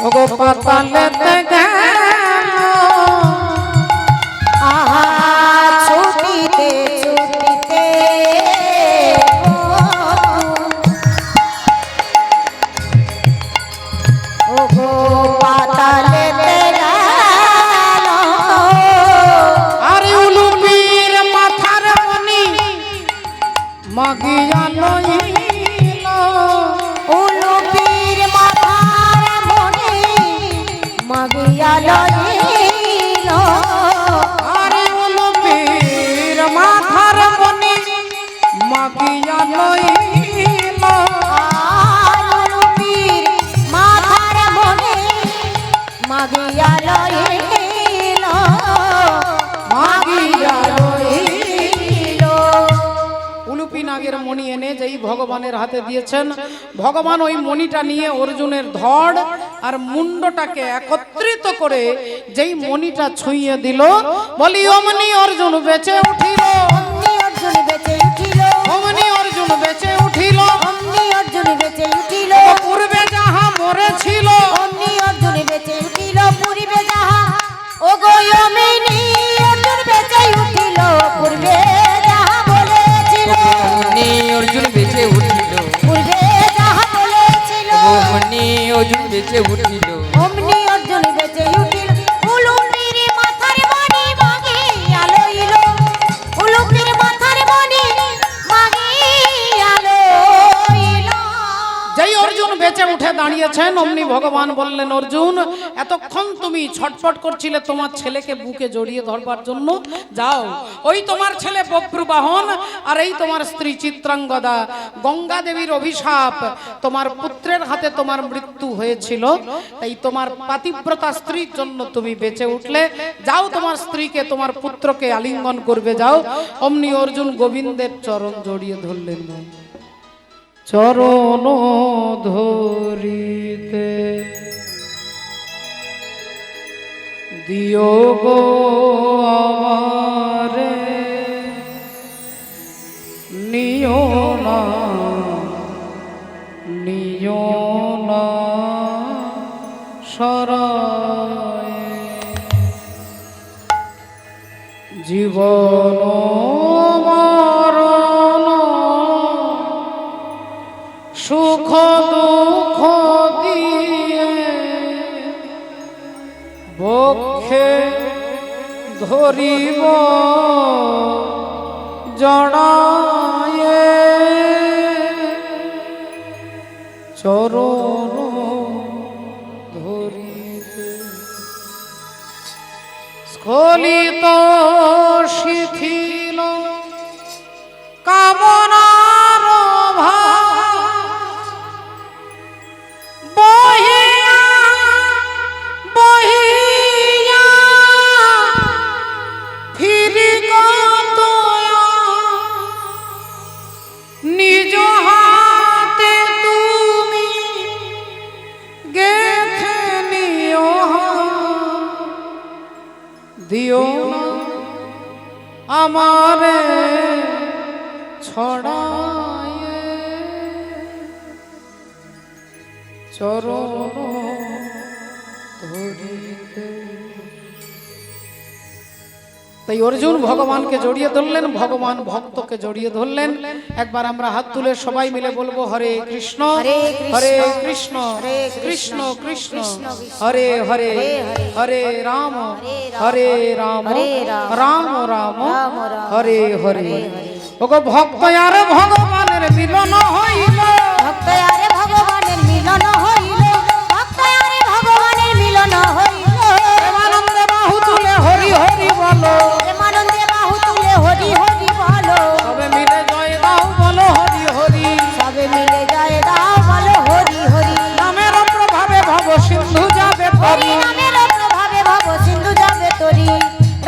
ওগো পাতালেতে গেল, আহা ছুটিতে ছুটিতে ওগো পাতালেতে গেল, আরে উলুপির মাথার মণি মাগিয়া লইল, উলুপির মাথার মণি মাগিয়া লইল, আরে উলুপির মাথার মণি মাগিয়া লইল, উলুপির মাথার মণি মাগিয়া লইল, মাগিয়া লইল। উলুপি নাগের মণি এনে যেই ভগবানের হাতে দিয়েছেন, ভগবান ওই মণিটা নিয়ে অর্জুনের ধড় আর মুন্ডটাকে একত্রিত করে যেই মণিটা ছুঁয়ে দিল, বলি অমনি অর্জুন বেঁচে উঠিল, অমনি অর্জুন বেঁচে উঠিল, অমনি অর্জুন বেঁচে উঠিল, অমনি অর্জুন বেঁচে উঠিল, পূর্বে যাহা মরেছিল, অমনি অর্জুন বেঁচে উঠিল, পূর্বে যাহা ওগো অমনি অর্জুন বেঁচে উঠিল, পূর্বে যাহা বলেছিল, অমনি অর্জুন বেঁচে উঠিল, পূর্বে যাহা বলেছিল, অমনি অর্জুন বেঁচে উঠিল, অমনি অর্জুন বেঁচে উঠিল। উলুপির মাথার মণি মাগিয়া লইল, উলুপির মাথার মণি মাগিয়া লইল। যেই অর্জুন বেঁচে উঠে দাঁড়িয়েছেন, অমনি ভগবান বললেন, অর্জুন এতক্ষণ তুমি ছটফট করছিলে তোমার ছেলেকে বুকে জড়িয়ে ধরবার জন্য, যাও ওই তোমার ছেলে বব্রু বাহন আর এই তোমার স্ত্রী চিত্রাঙ্গদা, গঙ্গা দেবীর অভিশাপ, তোমার পুত্রের হাতে তোমার মৃত্যু হয়েছিল, তাই তোমার পাতিব্রতা স্ত্রীর জন্য তুমি বেঁচে উঠলে, যাও তোমার স্ত্রীকে তোমার পুত্রকে আলিঙ্গন করবে যাও। অমনি অর্জুন গোবিন্দের চরণ জড়িয়ে ধরলেন, চরণ ধরিতে দিও গো আমারে, নিও না নিও না সরায়, জীবন মরণ সুখ দুঃখ দিয়ে বক্ষে ধরিব জড়ায়ে, চরণ ধরিতে স্খলিত শিথিল কামনার ভার, বহিয়া বহিয়া ফিরি কত নিজ হাতে তুমি গেথে নিও, দিও না আমারে ছড়ায়ে, চরণ ধরিতে। তাই অর্জুন ভগবানকে জড়িয়ে ধরলেন, ভগবান ভক্তকে জড়িয়ে ধরলেন। একবার আমরা হাত তুলে সবাই মিলে বলবো, হরে কৃষ্ণ হরে কৃষ্ণ কৃষ্ণ কৃষ্ণ হরে হরে, হরে রাম হরে রাম রাম রাম হরে হরে। ওগো ভক্ত আর ভগবানের মিলন হইল ভক্ত আরে ভগবানের মিলন হইল, ভক্ত আরে ভগবানের মিলন হইল। প্রেমানন্দে বাহু তুলে হরি হরি বলো, প্রেমানন্দে বাহু তুলে হরি হরি বলো, সবে মিলে জয় দাও বলো হরি হরি। সবে মিলে যায় দাও বলো হরি হরি। নামের প্রভাবে ভব সিন্ধু যাবে হরি তরি, নামের প্রভাবে ভব সিন্ধু যাবে তরি।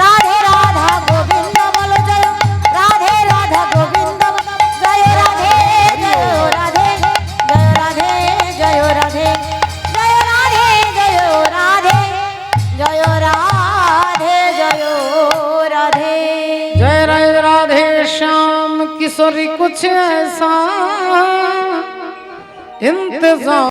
রাধে রাধা গোবিন্দ বলো জয়, রাধে রাধা গোবিন্দ বলো জয়। রাধে জয় রাধে, জয় রাধে জয় রাধে, জয় রাধে জয় রাধে, জয় রাধে জয় রাধে। जय राधे राधे श्याम किशोरी कुछ ऐसा इंतजाम